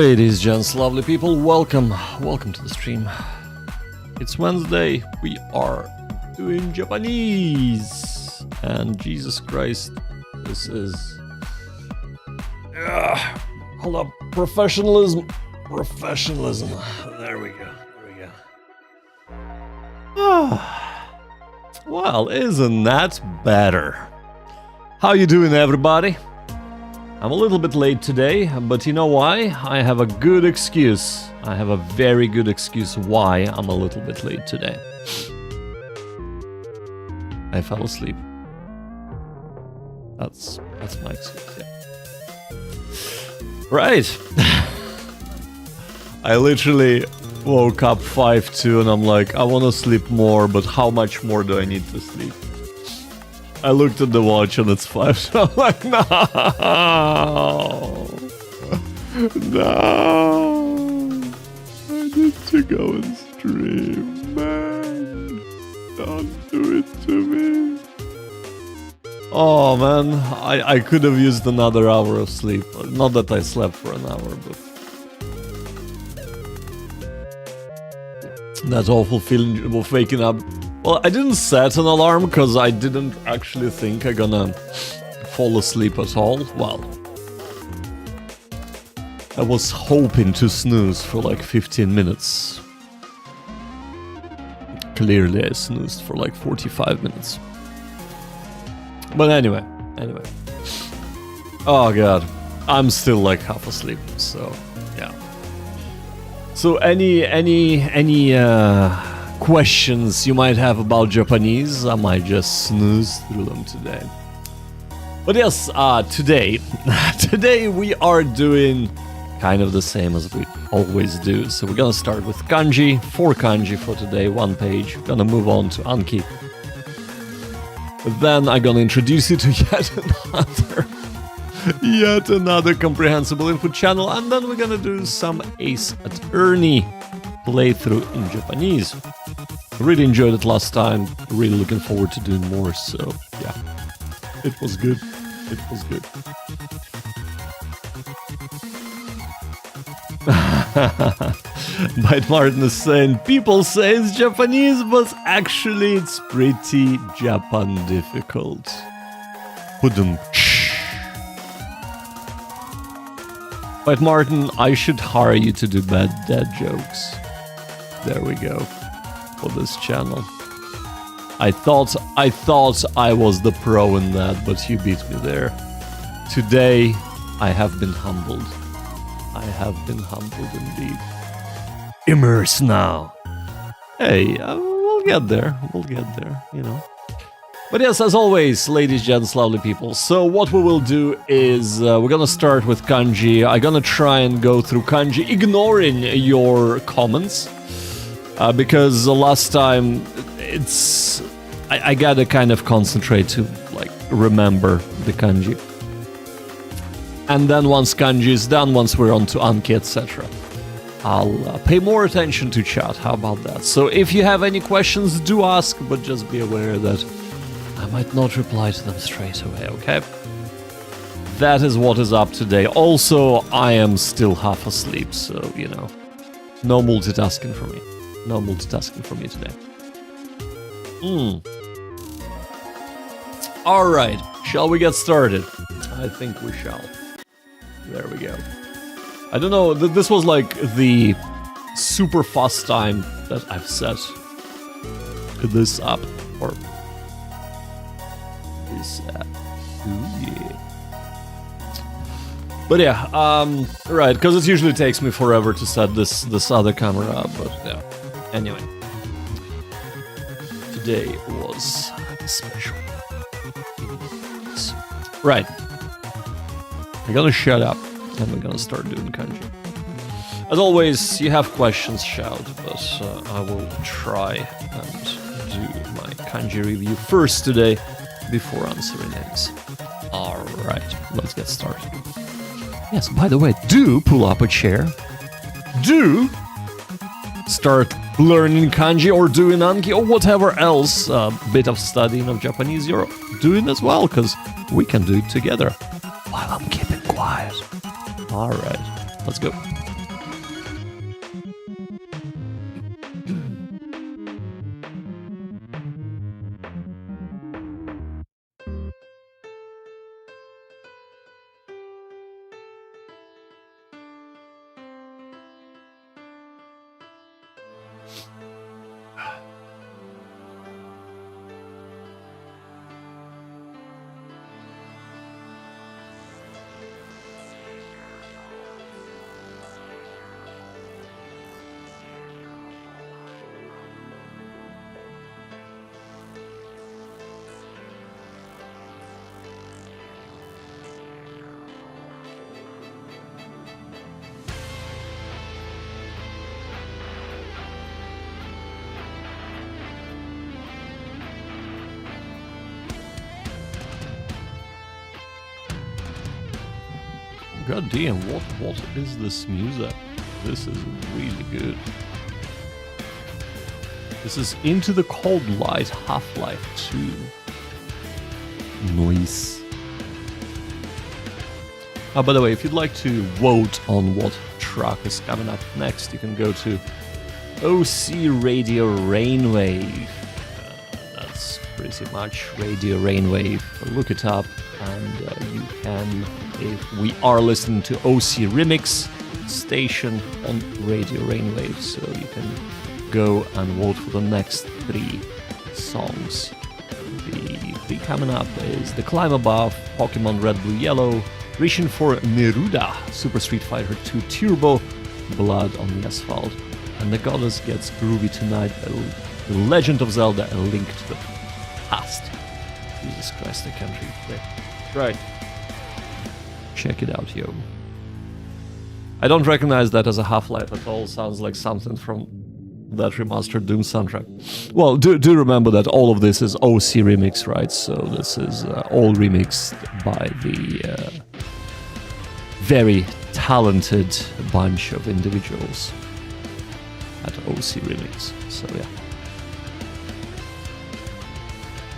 Ladies, gents, lovely people, welcome to the stream. It's Wednesday, we are doing Japanese, and Jesus Christ, this is... hold up, professionalism, there we go. Well, isn't that better? How you doing, everybody? I'm a little bit late today, but you know why? I have a good excuse. I have a very good excuse why I'm a little bit late today. I fell asleep. That's my excuse, yeah. Right. I literally woke up 5:02 and I'm like, I want to sleep more, but how much more do I need to sleep? I looked at the watch and it's 5, so I'm like, no! I need to go and stream, man. Don't do it to me. Oh, man, I could have used another hour of sleep. Not that I slept for an hour, but... that awful feeling of waking up. Well, I didn't set an alarm because I didn't actually think I'm gonna fall asleep at all. Well, I was hoping to snooze for like 15 minutes. Clearly I snoozed for like 45 minutes. But anyway. Oh god, I'm still like half asleep, so yeah. So any questions you might have about Japanese, I might just snooze through them today. But yes, today we are doing kind of the same as we always do. So we're gonna start with Kanji, 4 Kanji for today, 1 page. Gonna move on to Anki. Then I'm gonna introduce you to yet another Comprehensible Input channel, and then we're gonna do some Ace Attorney playthrough in Japanese. Really enjoyed it last time, really looking forward to doing more, so yeah. It was good. Bite Martin is saying, people say it's Japanese, but actually it's pretty Japan difficult. Bite Martin, I should hire you to do bad dad jokes. There we go. For this channel. I thought I was the pro in that, but you beat me there. Today, I have been humbled. I have been humbled indeed. Immerse now. Hey, we'll get there, you know. But yes, as always, ladies, gents, lovely people. So what we will do is we're gonna start with Kanji. I'm gonna try and go through Kanji, ignoring your comments. Because the last time, I gotta kind of concentrate to, like, remember the Kanji. And then once Kanji is done, once we're on to Anki, etc., I'll pay more attention to chat, how about that? So if you have any questions, do ask, but just be aware that I might not reply to them straight away, okay? That is what is up today. Also, I am still half asleep, so, you know, no multitasking for me. No multitasking for me today. Alright, shall we get started? I think we shall. There we go. I don't know, this was like the super fast time that I've set this up. Or this app. Ooh, yeah. But yeah, right, because it usually takes me forever to set this other camera up, but yeah. Anyway, today was special. Right, I'm gonna shut up and we're gonna start doing Kanji. As always, you have questions, shout, but I will try and do my Kanji review first today before answering names. Alright, let's get started. Yes, by the way, do pull up a chair. Do start learning Kanji or doing Anki or whatever else bit of studying of Japanese you're doing as well, because we can do it together while I'm keeping quiet. Alright, let's go. God damn, what is this music? This is really good. This is Into the Cold Light, Half-Life 2. Nice. By the way, if you'd like to vote on what track is coming up next, you can go to OC Radio Rainwave. That's pretty much Radio Rainwave. Look it up, and you can, if we are listening to OC Remix station on Radio Rainwave, so you can go and vote for the next 3 songs. The 3 coming up is The Climb Above, Pokemon Red, Blue, Yellow, Reaching for Neruda, Super Street Fighter 2 Turbo, Blood on the Asphalt, and The Goddess Gets Groovy Tonight, The Legend of Zelda, A Link to the Past. Jesus Christ, I can't read today. Right. Check it out, yo. I don't recognize that as a Half-Life at all. Sounds like something from that remastered Doom soundtrack. Well, do remember that all of this is OC remix, right? So this is all remixed by the very talented bunch of individuals at OC Remix. So yeah.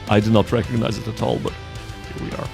I did not recognize it at all, but here we are.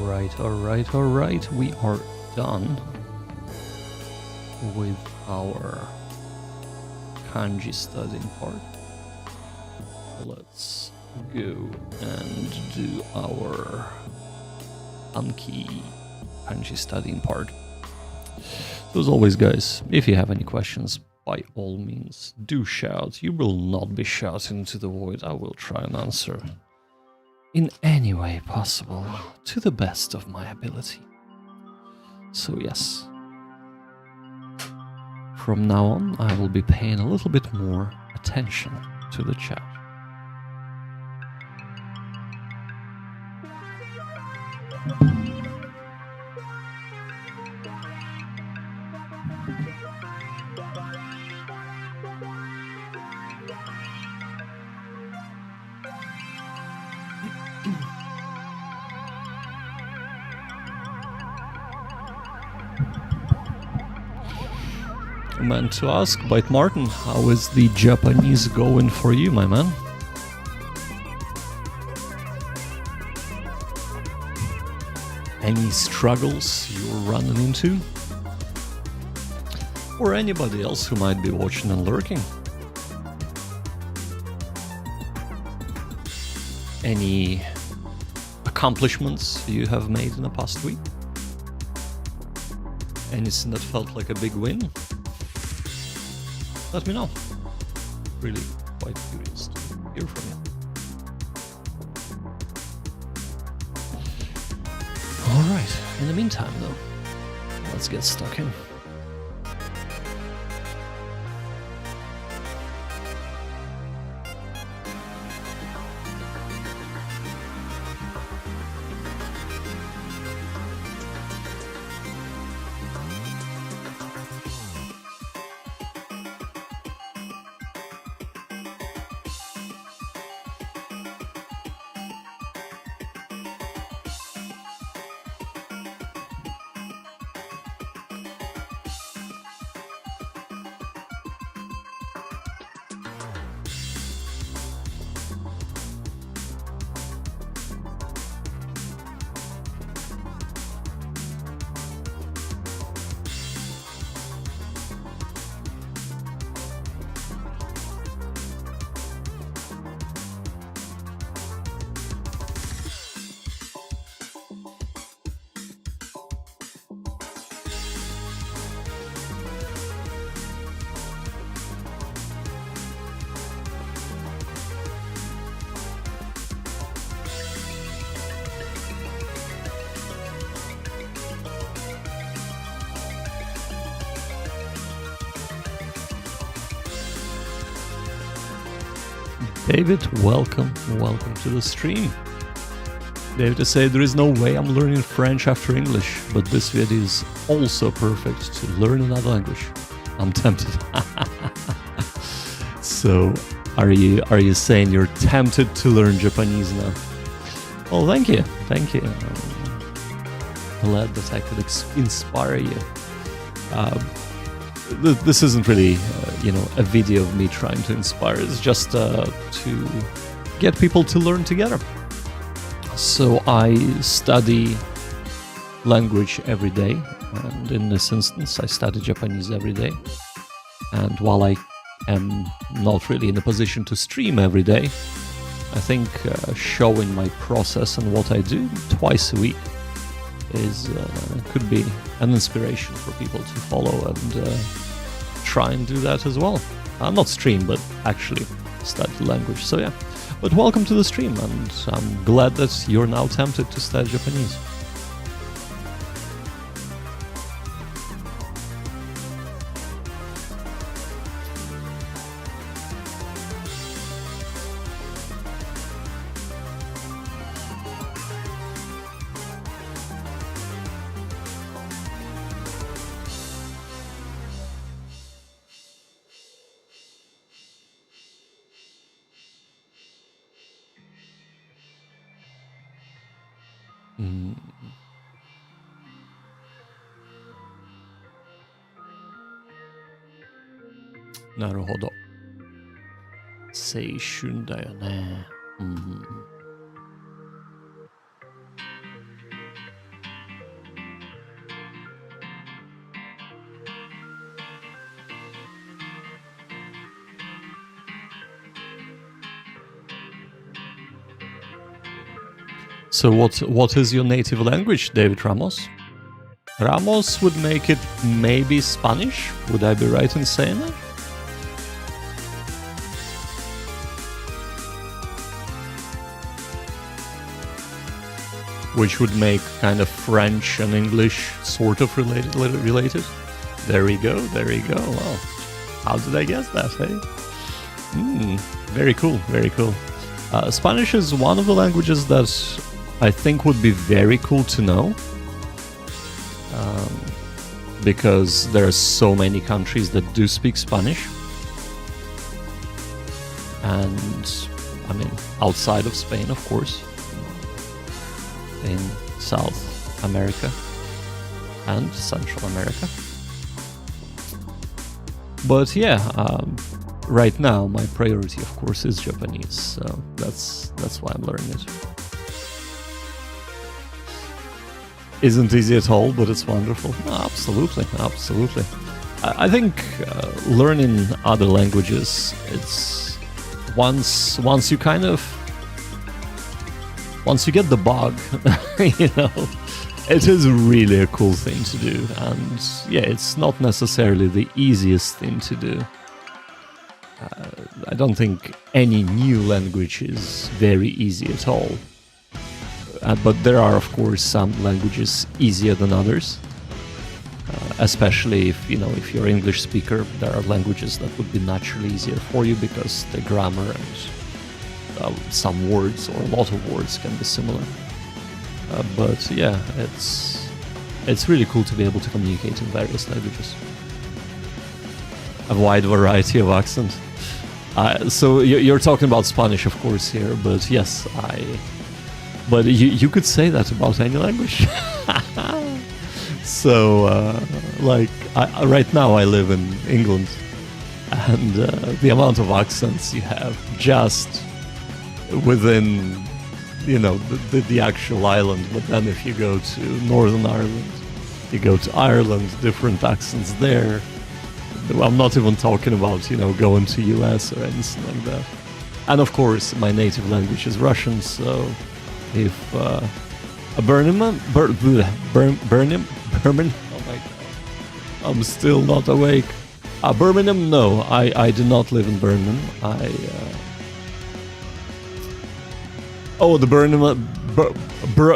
right. Alright. We are done with our kanji studying part. Let's go and do our Anki kanji studying part. So as always, guys, if you have any questions, by all means, do shout. You will not be shouting to the void. I will try and answer in any way possible, to the best of my ability. So yes, from now on, I will be paying a little bit more attention to the chat. I meant to ask, Bite Martin, how is the Japanese going for you, my man? Any struggles you're running into? Or anybody else who might be watching and lurking? Any accomplishments you have made in the past week? Anything that felt like a big win? Let me know. Really quite curious to hear from you. Alright, in the meantime though, let's get stuck in. David, welcome to the stream. David said there is no way I'm learning French after English, but this video is also perfect to learn another language. I'm tempted. So, are you saying you're tempted to learn Japanese now? Well, thank you. Glad that I could inspire you. This isn't really, a video of me trying to inspire. It's just to get people to learn together. So I study language every day, and in this instance, I study Japanese every day. And while I am not really in a position to stream every day, I think showing my process and what I do twice a week could be an inspiration for people to follow and try and do that as well. Not stream, but actually study the language. So yeah, but welcome to the stream, and I'm glad that you're now tempted to study Japanese. Mm. なるほど。青春だよね。うん。So what is your native language, David Ramos? Ramos would make it maybe Spanish. Would I be right in saying that? Which would make kind of French and English sort of related. There we go, there we go. Well, how did I guess that, hey? Very cool, very cool. Spanish is one of the languages that I think would be very cool to know. Because there are so many countries that do speak Spanish. And, I mean, outside of Spain, of course. In South America and Central America. But yeah, right now my priority, of course, is Japanese, so that's why I'm learning it. Isn't easy at all, but it's wonderful. No, absolutely, absolutely. I think learning other languages, it's once you kind of once you get the bug, you know, it is really a cool thing to do. And yeah, it's not necessarily the easiest thing to do. I don't think any new language is very easy at all. But there are, of course, some languages easier than others. Especially if you're an English speaker, there are languages that would be naturally easier for you because the grammar and some words or a lot of words can be similar. But yeah, it's really cool to be able to communicate in various languages. A wide variety of accents. So you're talking about Spanish, of course, here, but yes, But you could say that about any language. So, right now I live in England, and the amount of accents you have just within, the actual island. But then if you go to Northern Ireland, you go to Ireland, different accents there. I'm not even talking about, going to US or anything like that. And of course, my native language is Russian, so if a Birmingham, oh my god, I'm still not awake. Birmingham, no, I do not live in Birmingham. The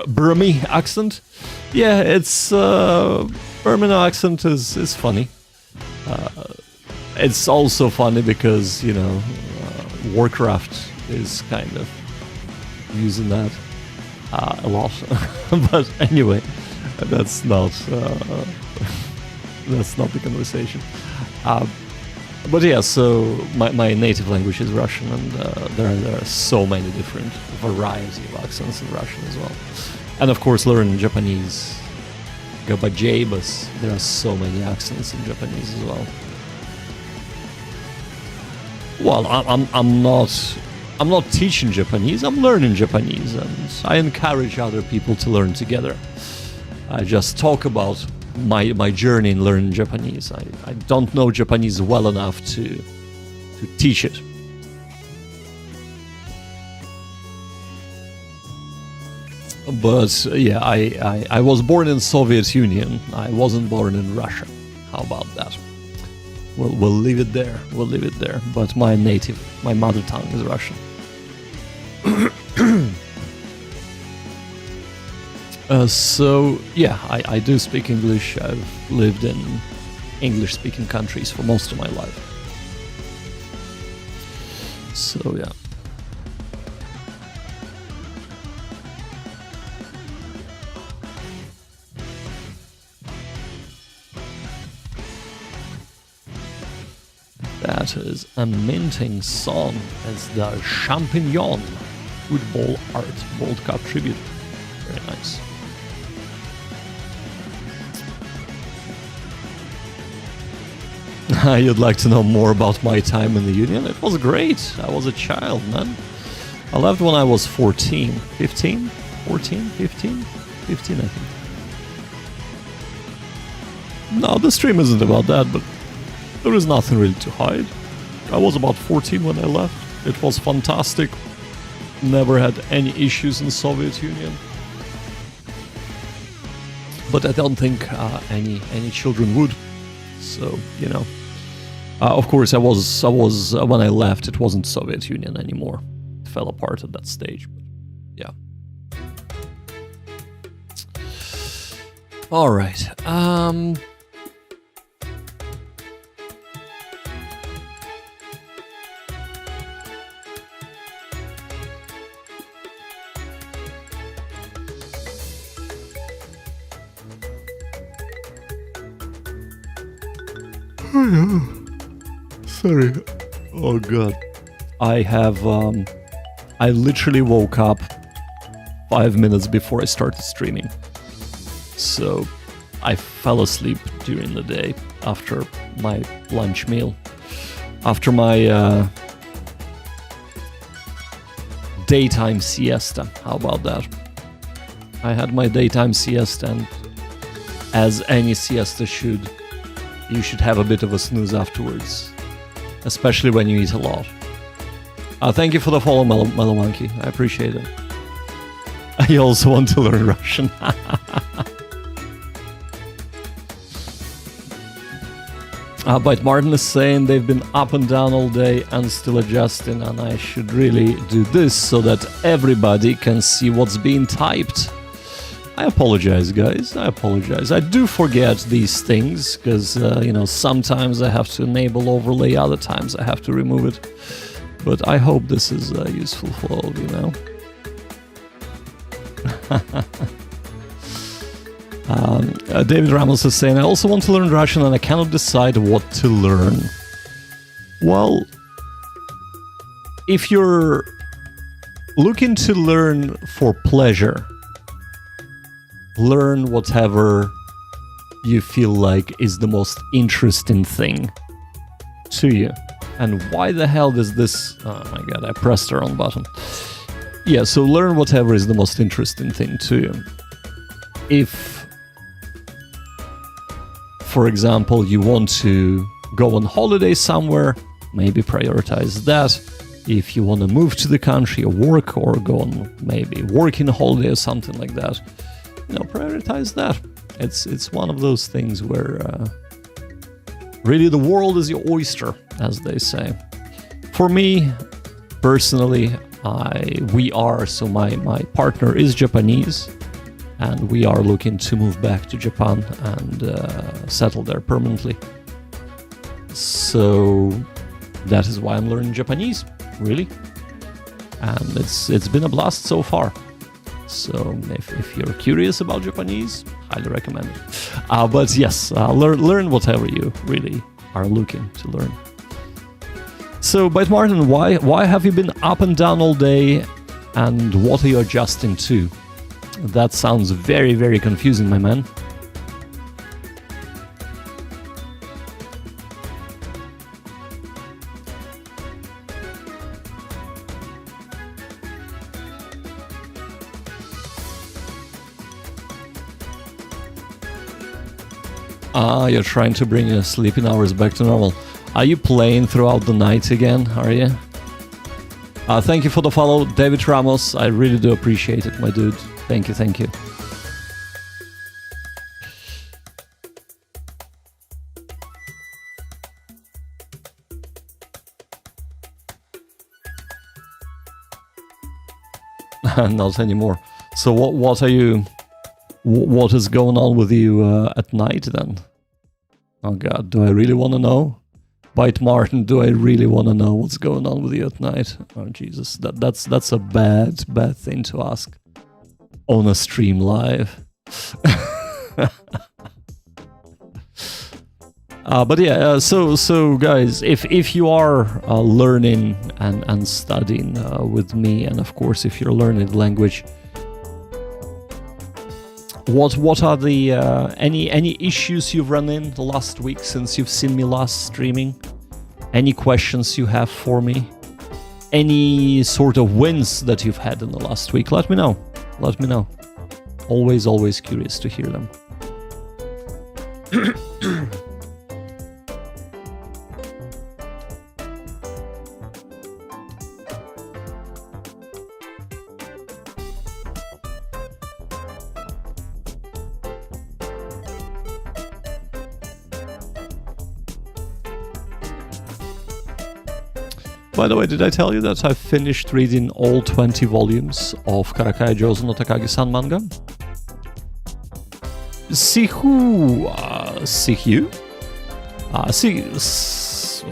Birmingham accent? Yeah, it's, Birmingham accent is funny. It's also funny because, Warcraft is kind of using that a lot. But anyway, that's not the conversation. But yeah, so my native language is Russian, and there are so many different variety of accents in Russian as well. And of course, learning Japanese, gabajabas, there are so many accents in Japanese as well. Well, I'm not teaching Japanese, I'm learning Japanese, and I encourage other people to learn together. I just talk about my journey in learning Japanese. I don't know Japanese well enough to teach it. But yeah, I was born in Soviet Union. I wasn't born in Russia. How about that? We'll leave it there. We'll leave it there. But my mother tongue is Russian. So yeah, I do speak English. I've lived in English-speaking countries for most of my life. So yeah. That is a minting song as the Champignon Football Art World Cup tribute. Very nice. You'd like to know more about my time in the Union? It was great. I was a child, man. I left when I was 15, I think. No, the stream isn't about that, but there is nothing really to hide. I was about 14 when I left. It was fantastic. Never had any issues in the Soviet Union. but I don't think any children would. So, you know, of course, I was when I left, it wasn't Soviet Union anymore. It fell apart at that stage. But yeah. All right. Sorry. Oh god. I have I literally woke up 5 minutes before I started streaming. So I fell asleep during the day after my lunch meal. After my daytime siesta. How about that? I had my daytime siesta, and as any siesta should, you should have a bit of a snooze afterwards, especially when you eat a lot. Thank you for the follow, Mellow Monkey. I appreciate it. I also want to learn Russian. But Martin is saying they've been up and down all day and still adjusting, and I should really do this so that everybody can see what's being typed. I apologize, guys. I apologize. I do forget these things because, you know, sometimes I have to enable overlay, other times I have to remove it. But I hope this is useful for all of you now. David Ramos is saying, I also want to learn Russian and I cannot decide what to learn. Well, if you're looking to learn for pleasure, learn whatever you feel like is the most interesting thing to you. And why the hell does this... Oh my god, I pressed the wrong button. Yeah, so learn whatever is the most interesting thing to you. If, for example, you want to go on holiday somewhere, maybe prioritize that. If you want to move to the country or work, or go on maybe working holiday or something like that, you know, prioritize that. It's one of those things where really the world is your oyster, as they say. For me, personally, my partner is Japanese, and we are looking to move back to Japan and settle there permanently. So that is why I'm learning Japanese, really. And it's been a blast so far. So if you're curious about Japanese, highly recommend it. But yes, learn whatever you really are looking to learn. So, Bite Martin, why have you been up and down all day, and what are you adjusting to? That sounds very, very confusing, my man. You're trying to bring your sleeping hours back to normal. Are you playing throughout the night again, are you? Thank you for the follow, David Ramos. I really do appreciate it, my dude. Thank you, thank you. Not anymore. So what are you... What is going on with you at night then? Oh god, do I really want to know? Bite Martin, do I really want to know what's going on with you at night? Oh Jesus, that's a bad thing to ask on a stream live. But yeah, so guys, if you are learning and studying with me, and of course if you're learning the language, what are the any issues you've run in the last week since you've seen me last streaming? Any questions you have for me? Any sort of wins that you've had in the last week? Let me know. Let me know. Always curious to hear them. By the way, did I tell you that I finished reading all 20 volumes of Karakaya Jouzo no Takagi-san manga? Sihyu?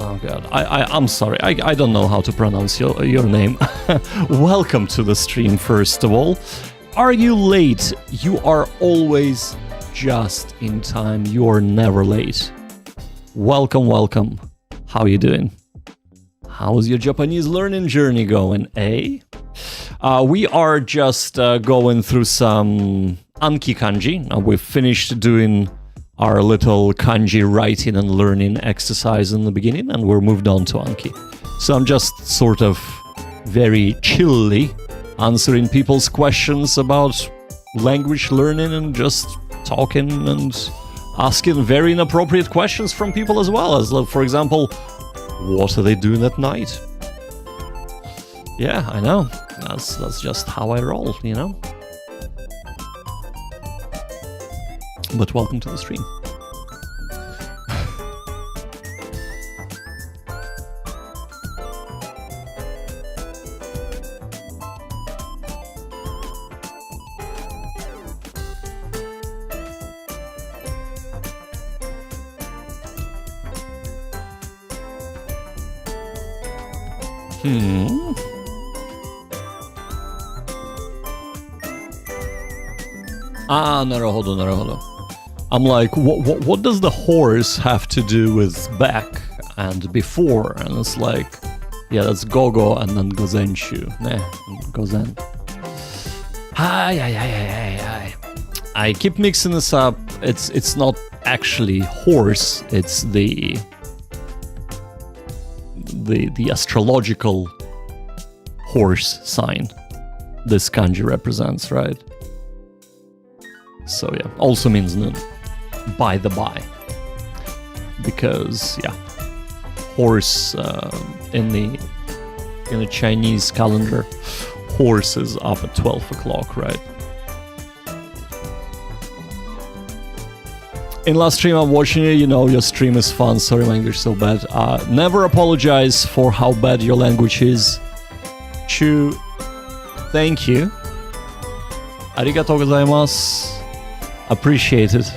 Oh god, I'm sorry, I don't know how to pronounce your name. Welcome to the stream, first of all. Are you late? You are always just in time. You are never late. Welcome, welcome. How are you doing? How's your Japanese learning journey going, eh? We are just going through some Anki kanji. We've finished doing our little kanji writing and learning exercise in the beginning, and we're moved on to Anki. So I'm just sort of very chilly answering people's questions about language learning and just talking and asking very inappropriate questions from people as well, as for example, what are they doing at night? Yeah, I know. That's just how I roll, you know? But welcome to the stream. Naruhodo. I'm like, what does the horse have to do with back and before? And it's like, yeah, that's Gogo and then Gozenshu. Gozen. I keep mixing this up. It's not actually horse, it's the astrological horse sign this kanji represents, right? So yeah, also means noon, by the by, because yeah, horse in the Chinese calendar, horse is up at 12 o'clock, right? In last stream I'm watching you, you know your stream is fun, sorry my English so bad. Never apologize for how bad your language is. Chu, thank you. Arigatou gozaimasu. Appreciate it.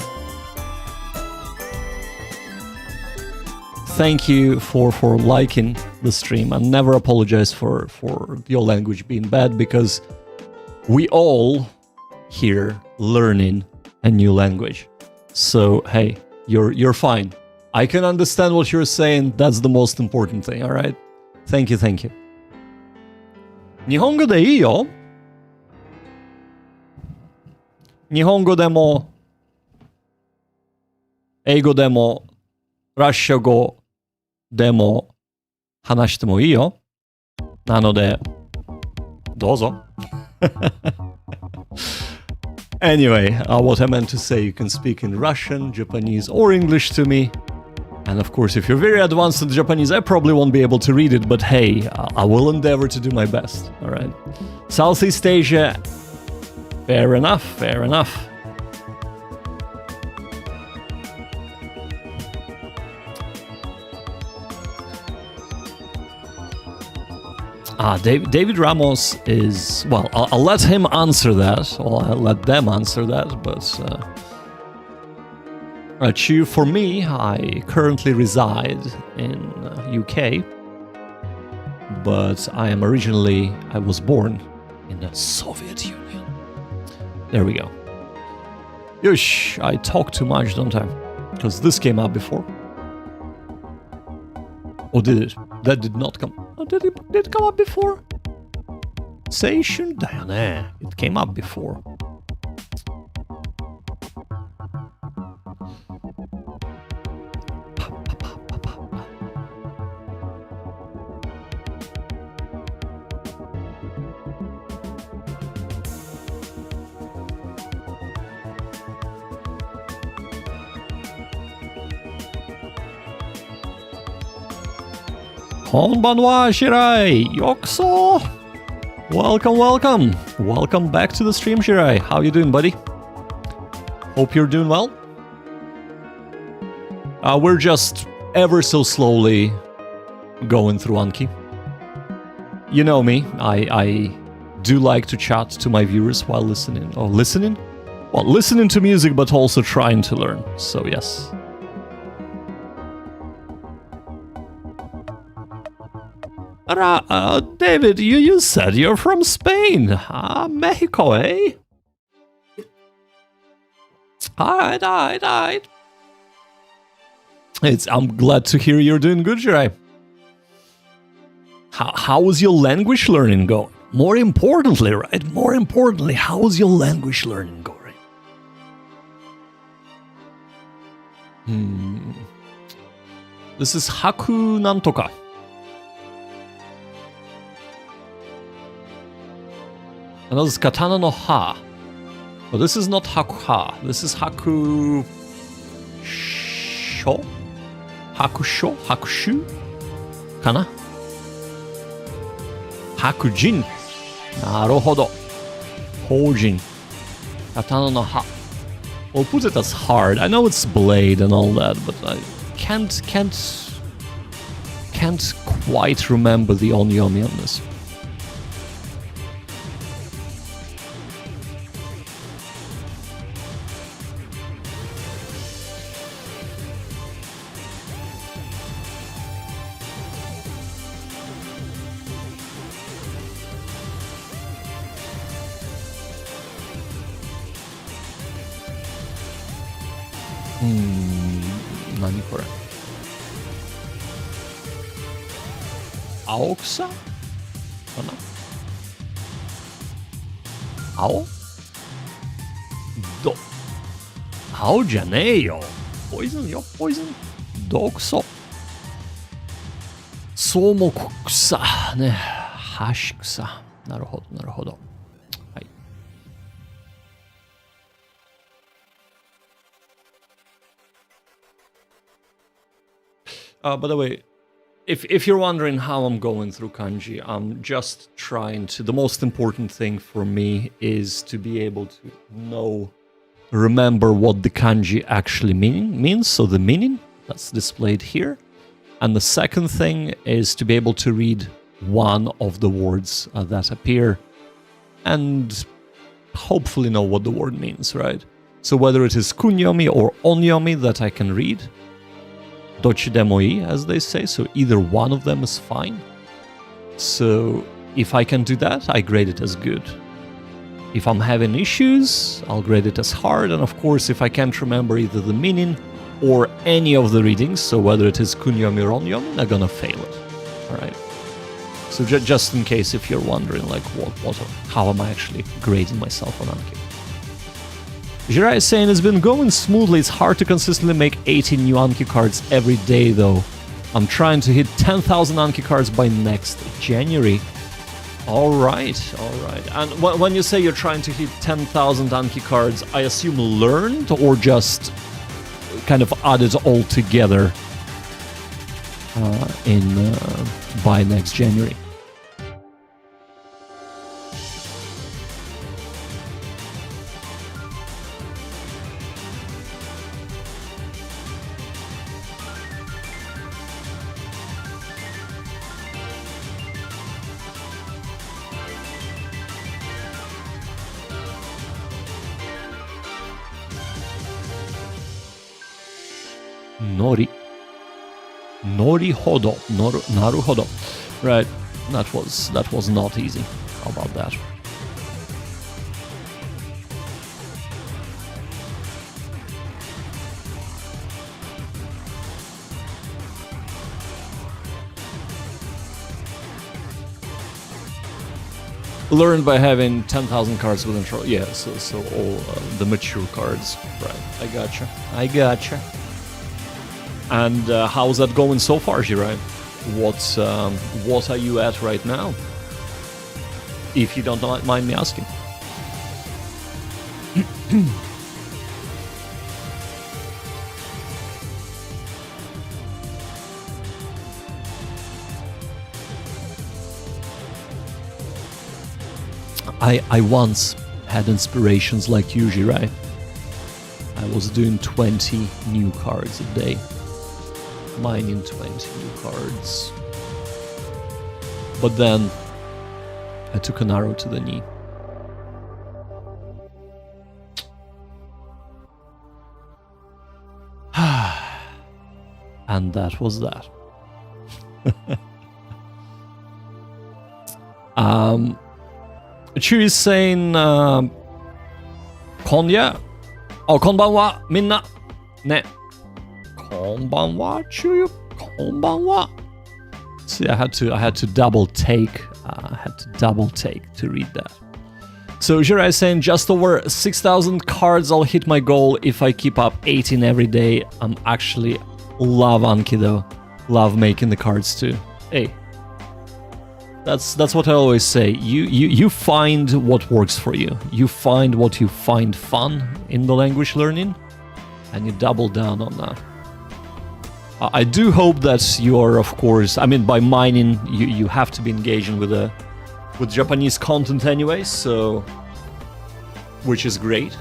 Thank you for liking the stream, and never apologize for your language being bad, because we all here learning a new language. So hey, you're fine. I can understand what you're saying. That's the most important thing, all right? Thank you. Nihongo de ii yo. Nihongo demo, Eigo demo, Russia go demo hanashite mo ii yo. Nanode, dozo. Anyway, what I meant to say, you can speak in Russian, Japanese, or English to me. And of course, if you're very advanced in Japanese, I probably won't be able to read it, but hey, I will endeavor to do my best, alright? Southeast Asia, fair enough. David Ramos is, well, I'll let him answer that, or I'll let them answer that, but for me, I currently reside in UK, but I was born in the Soviet Union. There we go. Yush, I talk too much, don't I? Because this came up before. Or did it? That did not come. Oh, did it come up before? Seishun Dayane. It came up before. Konbanwa Shirai! Yokuso! Welcome! Welcome back to the stream, Shirai. How you doing, buddy? Hope you're doing well. We're just ever so slowly going through Anki. you know me, I do like to chat to my viewers while listening. Or listening? Well, listening to music, but also trying to learn. So yes. David, you said you're from Spain. Mexico, eh? Alright. I'm glad to hear you're doing good, Jirai. How is your language learning going? More importantly, right? More importantly, how is your language learning going? This is Haku Nantoka. And this is Katana no Ha. But this is not Haku Ha. This is Haku Sho? Hakusho? Hakushu? Kana? Hakujin. Naruhodo. Hojin. Katana no Ha. We'll put it as hard. I know it's blade and all that, but I can't quite remember the onyomi on this. Nani kore? Aokusa? Kana? Ao? Ao じゃねえよ。Poison よ、poison. 毒素。草木草。ね。箸草。なるほど、なるほど。はい。By the way, if you're wondering how I'm going through kanji, I'm just trying to... The most important thing for me is to be able to remember what the kanji actually means. So the meaning, that's displayed here. And the second thing is to be able to read one of the words that appear and hopefully know what the word means, right? So whether it is kunyomi or onyomi that I can read, dochidemoi, as they say, so either one of them is fine. So if I can do that, I grade it as good. If I'm having issues, I'll grade it as hard, and of course if I can't remember either the meaning or any of the readings, so whether it is kunyomi or onyomi, I'm gonna fail it. Alright. So just in case if you're wondering, like, how am I actually grading myself on Anki? Jirai is saying it's been going smoothly. It's hard to consistently make 18 new Anki cards every day, though. I'm trying to hit 10,000 Anki cards by next January. Alright. And when you say you're trying to hit 10,000 Anki cards, I assume learned or just kind of added all together by next January? Norihodo. Naruhodo. Right. That was not easy. How about that? Learned by having 10,000 cards within control. Yeah, so all the mature cards. Right. I gotcha. And how's that going so far, Jirai? What are you at right now? If you don't mind me asking. I once had inspirations like you, Jirai. I was doing 20 new cards a day. Mining 20 new cards. But then I took an arrow to the knee. And that was that. Chu is saying, Konya? Oh, konbanwa, minna. Ne. Konbanwa, Chu? Konbanwa. See, I had to double take. I had to double take to read that. So Jirai is saying, just over 6,000 cards, I'll hit my goal if I keep up 18 every day. I'm actually love Anki though. Love making the cards too. Hey, that's what I always say. You find what works for you. You find what you find fun in the language learning, and you double down on that. I do hope that you are, of course, I mean, by mining, you have to be engaging with Japanese content anyway, so, which is great.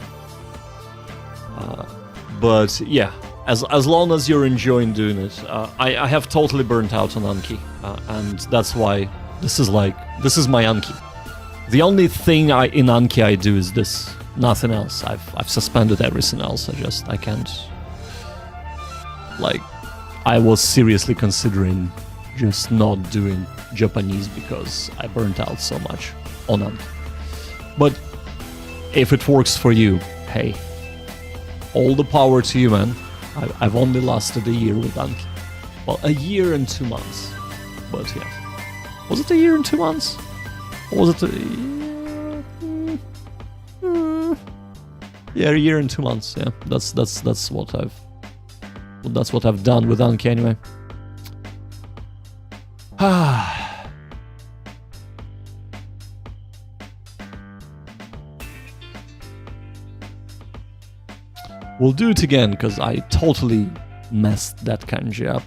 But yeah, as long as you're enjoying doing it, I have totally burnt out on Anki, and that's why this is my Anki. The only thing in Anki I do is this, nothing else. I've suspended everything else. I can't, like, I was seriously considering just not doing Japanese because I burnt out so much on Anki. But if it works for you, hey, all the power to you, man. I've only lasted a year with Anki. Well, a year and 2 months. But yeah. Was it a year and 2 months? Or was it yeah, a year and 2 months, yeah. That's what I've done with Anki anyway. We'll do it again, because I totally messed that kanji up.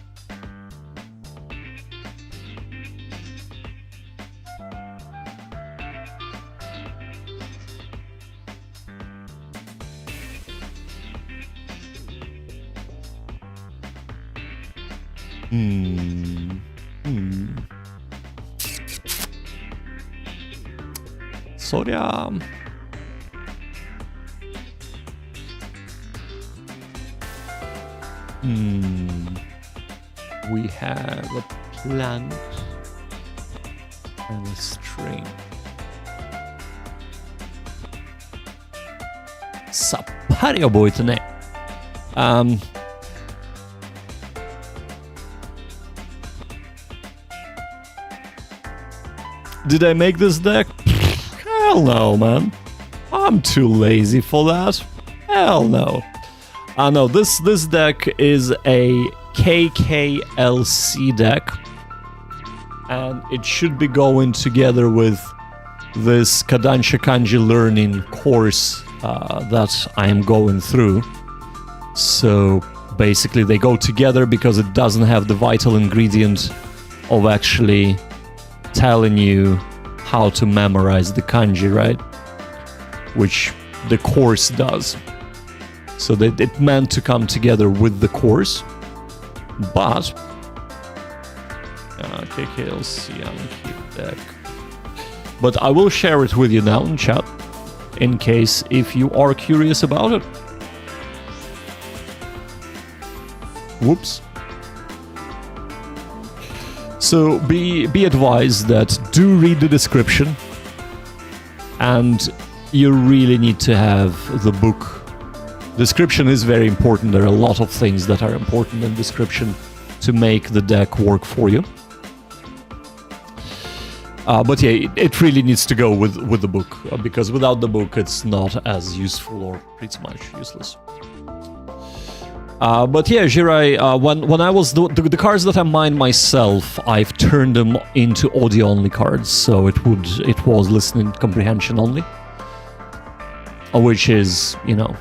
Sorya. We have a plant and a string. Sappari覚えてね。Did I make this deck? Hell no, man. I'm too lazy for that. Hell no. No, this deck is a KKLC deck, and it should be going together with this Kadansha Kanji learning course that I am going through. So basically they go together because it doesn't have the vital ingredient of actually telling you how to memorize the kanji, right? Which the course does. So it meant to come together with the course, but KKLC Anki deck. But I will share it with you now in chat, in case if you are curious about it. Whoops. So be advised that do read the description, and you really need to have the book. Description is very important. There are a lot of things that are important in description to make the deck work for you. But yeah, it really needs to go with the book, because without the book it's not as useful or pretty much useless. But yeah, Jirai, when I was the cards that I mined myself, I've turned them into audio-only cards, so it was listening comprehension only, which is, you know,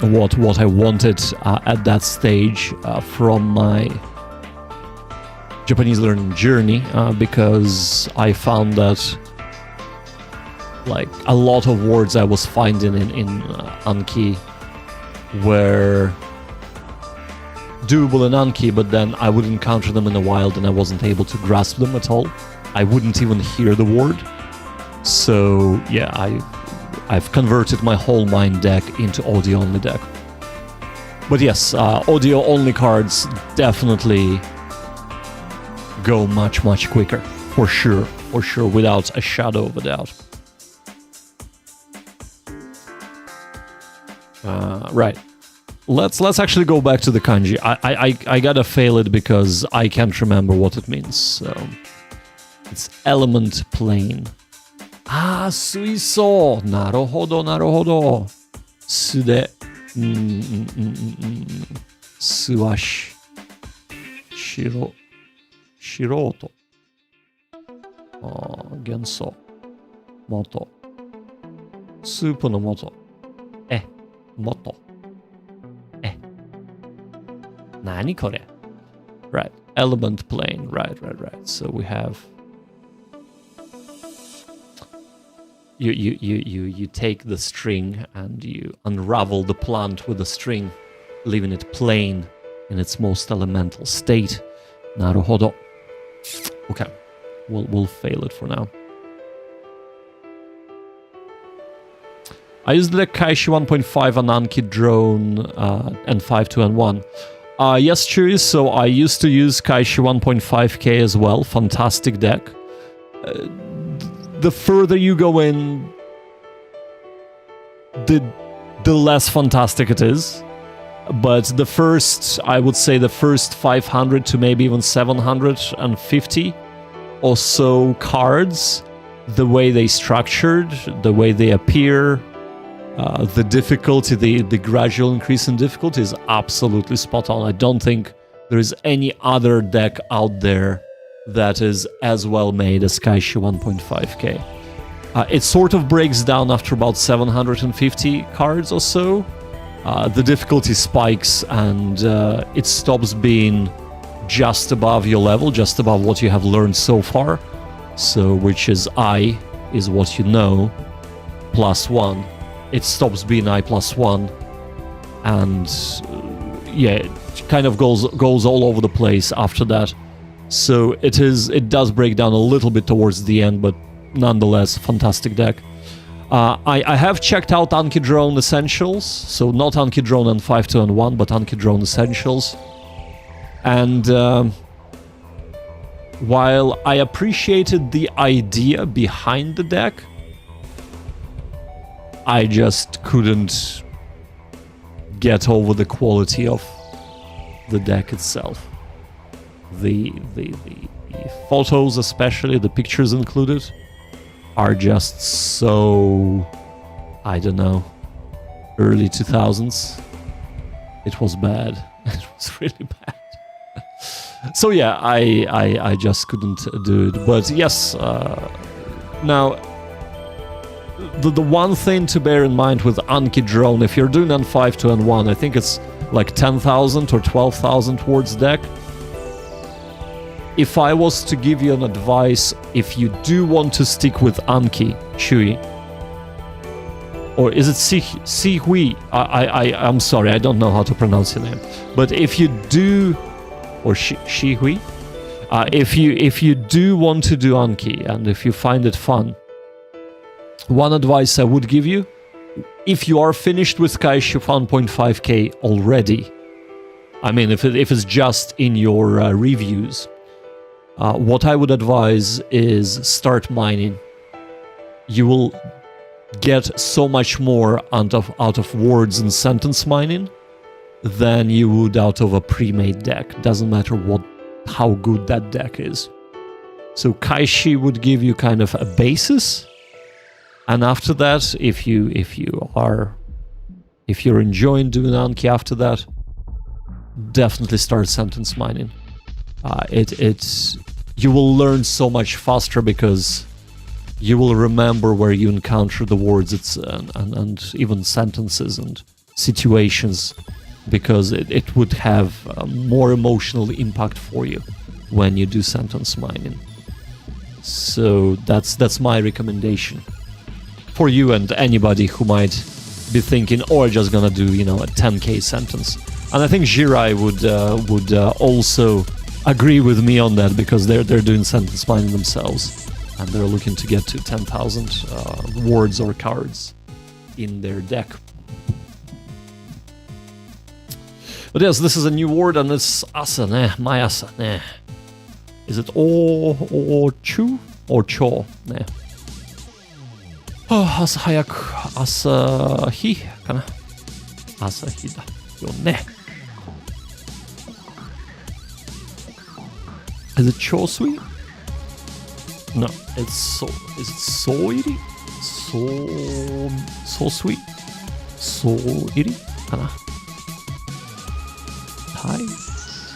what I wanted at that stage from my Japanese learning journey, because I found that like a lot of words I was finding in Anki were doable in Anki, but then I would encounter them in the wild and I wasn't able to grasp them at all. I wouldn't even hear the word. So yeah, I've converted my whole mine deck into audio-only deck. But yes, audio-only cards definitely go much, much quicker. For sure, without a shadow of a doubt. Right. Let's actually go back to the kanji. I gotta fail it because I can't remember what it means. So it's element plane. Ah, suiso. Naruhodo, naruhodo. Sude. Suashi. Shiroto. Genso. Moto. Soup no moto. Moto. Nani kore? Right. Element plane. Right. So we have... You take the string and you unravel the plant with the string, leaving it plain in its most elemental state. Naruhodo. Okay. We'll fail it for now. I used the Kaishi 1.5 on Anki drone N5 to N1. Yes, Chewy, so I used to use Kaishi 1.5k as well. Fantastic deck. The further you go in, the less fantastic it is. But the first, I would say the first 500 to maybe even 750 or so cards, the way they structured, the way they appear, the difficulty, the gradual increase in difficulty is absolutely spot on. I don't think there is any other deck out there that is as well made as Kaishi 1.5k. It sort of breaks down after about 750 cards or so. The difficulty spikes and it stops being just above your level, just above what you have learned so far. So, which is I, is what you know, +1. It stops being I +1. And yeah, it kind of goes all over the place after that. So it does break down a little bit towards the end, but nonetheless, fantastic deck. I have checked out Anki Drone Essentials, so not Anki Drone N5 to N1, but Anki Drone Essentials. And while I appreciated the idea behind the deck, I just couldn't get over the quality of the deck itself. The photos, especially the pictures included, are just so, I don't know, early 2000s. It was bad. It was really bad. So yeah, I just couldn't do it. But yes, now the one thing to bear in mind with Anki Drone, if you're doing N5 to N1, I think it's like 10,000 or 12,000 words deck. If I was to give you an advice, if you do want to stick with Anki, Chewy, or is it Sihui? I'm sorry, I don't know how to pronounce your name. But if you do, or Shihui, if you do want to do Anki and if you find it fun, one advice I would give you, if you are finished with Kaishi 1.5k already, I mean, if it's just in your reviews, what I would advise is start mining. You will get so much more out of words and sentence mining than you would out of a pre-made deck. Doesn't matter how good that deck is. So Kaishi would give you kind of a basis, and after that, if you're enjoying doing Anki after that, definitely start sentence mining. You will learn so much faster because you will remember where you encounter the words and even sentences and situations, because it would have more emotional impact for you when you do sentence mining. So that's my recommendation for you and anybody who might be thinking, oh, I'm just gonna do a 10k sentence. And I think Jirai would also agree with me on that, because they're doing sentence mining themselves. and they're looking to get to 10,000 words or cards in their deck. But yes, this is a new word, and it's asa, my asa. Is it or chu or cho? Asa hayaku asahi kana? Asahi da yo ne. Is it cho sweet? No, it's so. Is it so iri? So sweet. So iri kana?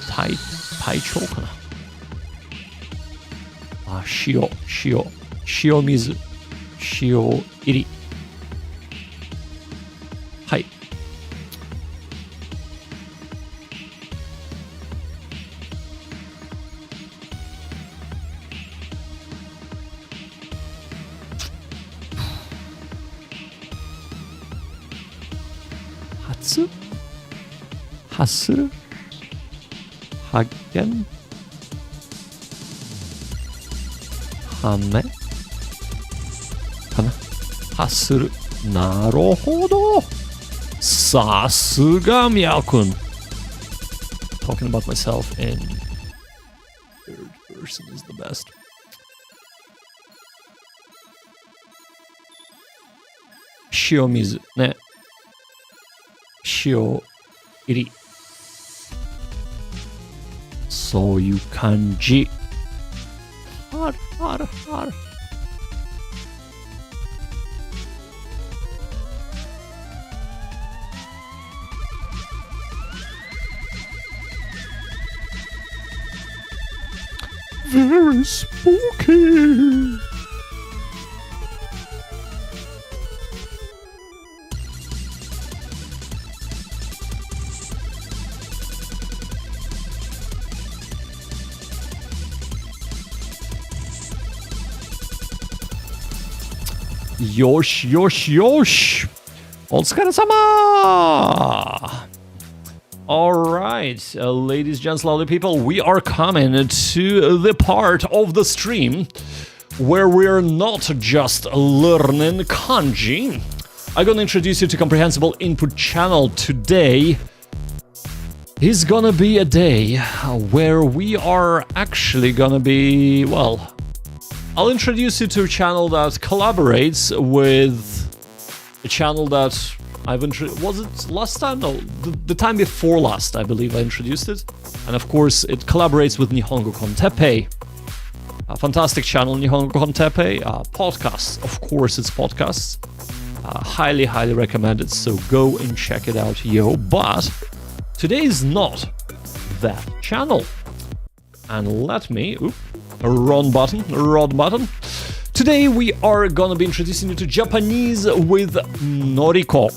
Tai cho kana? Shio mizu. Shio iri. Hai. Hatsu? Hasuru? Hagen? Hame? Kana? Hasuru. Naruhodo. Sasuga Miyao-kun. Talking about myself in third person is the best. Shiomizu. Ne. Shio iri. So you kanji. Har. Very spooky. Yosh. Otsukaresama! Alright, ladies, gents, lovely people, we are coming to the part of the stream where we're not just learning kanji. I'm gonna introduce you to Comprehensible Input channel today. Is gonna be a day where we are actually gonna be, well, I'll introduce you to a channel that collaborates with a channel that I've introduced. Was it last time? No, the time before last, I believe I introduced it. And of course, it collaborates with Nihongo Konteppei. A fantastic channel, Nihongo Konteppei. Podcasts, of course, it's podcasts. Highly recommended, so go and check it out, yo. But today is not that channel. And let me... Wrong button. Today we are gonna be introducing you to Japanese with Noriko.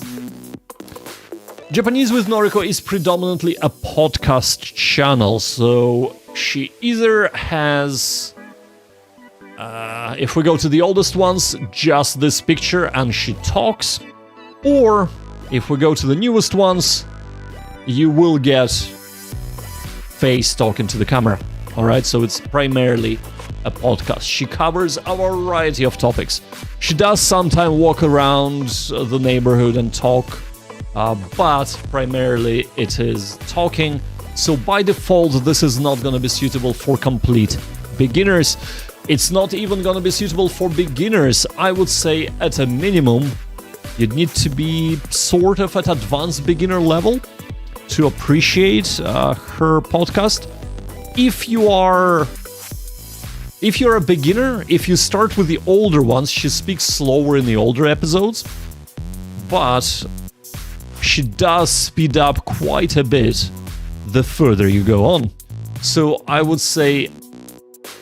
Japanese with Noriko is predominantly a podcast channel, so she either has, if we go to the oldest ones, just this picture and she talks, or if we go to the newest ones, you will get face talking to the camera. Alright, so it's primarily a podcast. She covers a variety of topics. She does sometimes walk around the neighborhood and talk, but primarily it is talking. So by default, this is not going to be suitable for complete beginners. It's not even going to be suitable for beginners. I would say at a minimum, you'd need to be sort of at advanced beginner level to appreciate her podcast. If you're a beginner, if you start with the older ones, she speaks slower in the older episodes, but she does speed up quite a bit the further you go on. So I would say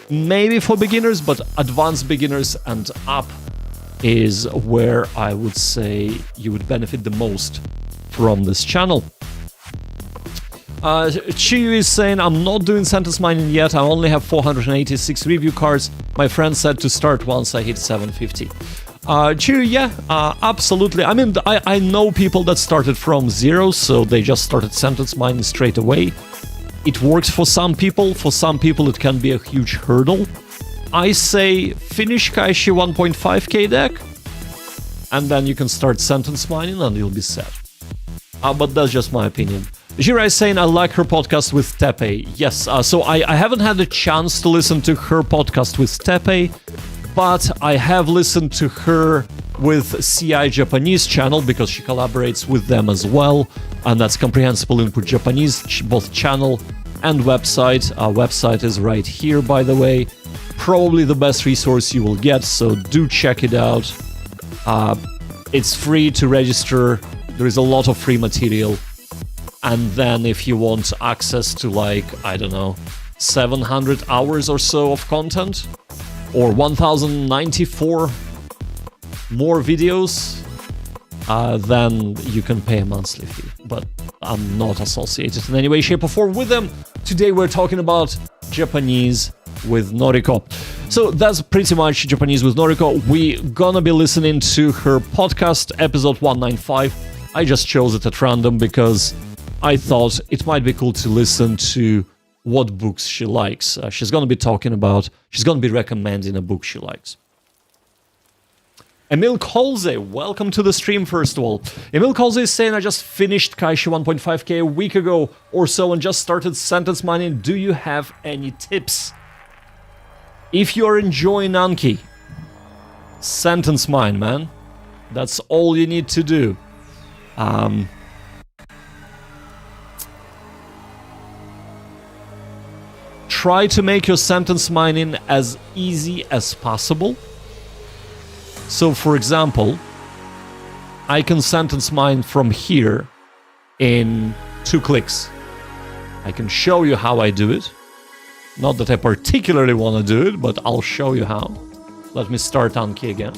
maybe for beginners, but advanced beginners and up is where I would say you would benefit the most from this channel. Chiyu is saying, I'm not doing sentence mining yet, I only have 486 review cards. My friend said to start once I hit 750. Chiyu, yeah, absolutely. I mean, I know people that started from zero, so they just started sentence mining straight away. It works for some people it can be a huge hurdle. I say finish Kaishi 1.5k deck, and then you can start sentence mining and you'll be set. But that's just my opinion. Jira is saying I like her podcast with Tepe. Yes, so I haven't had a chance to listen to her podcast with Tepe, but I have listened to her with CI Japanese channel because she collaborates with them as well, and that's Comprehensible Input Japanese, both channel and website. Our website is right here, by the way. Probably the best resource you will get, so do check it out. It's free to register. There is a lot of free material. And then if you want access to, like, I don't know, 700 hours or so of content, or 1094 more videos, then you can pay a monthly fee. But I'm not associated in any way, shape, or form with them. Today we're talking about Japanese with Noriko. So that's pretty much Japanese with Noriko. We're gonna be listening to her podcast, episode 195. I just chose it at random because I thought it might be cool to listen to what books she likes. She's going to be recommending a book she likes. Emil Kolze, welcome to the stream, first of all. Emil Kolze is saying, I just finished Kaishi 1.5k a week ago or so and just started sentence mining. Do you have any tips? If you're enjoying Anki, sentence mine, man. That's all you need to do. Try to make your sentence mining as easy as possible. So, for example, I can sentence mine from here in 2 clicks. I can show you how I do it. Not that I particularly want to do it, but I'll show you how. Let me start Anki again.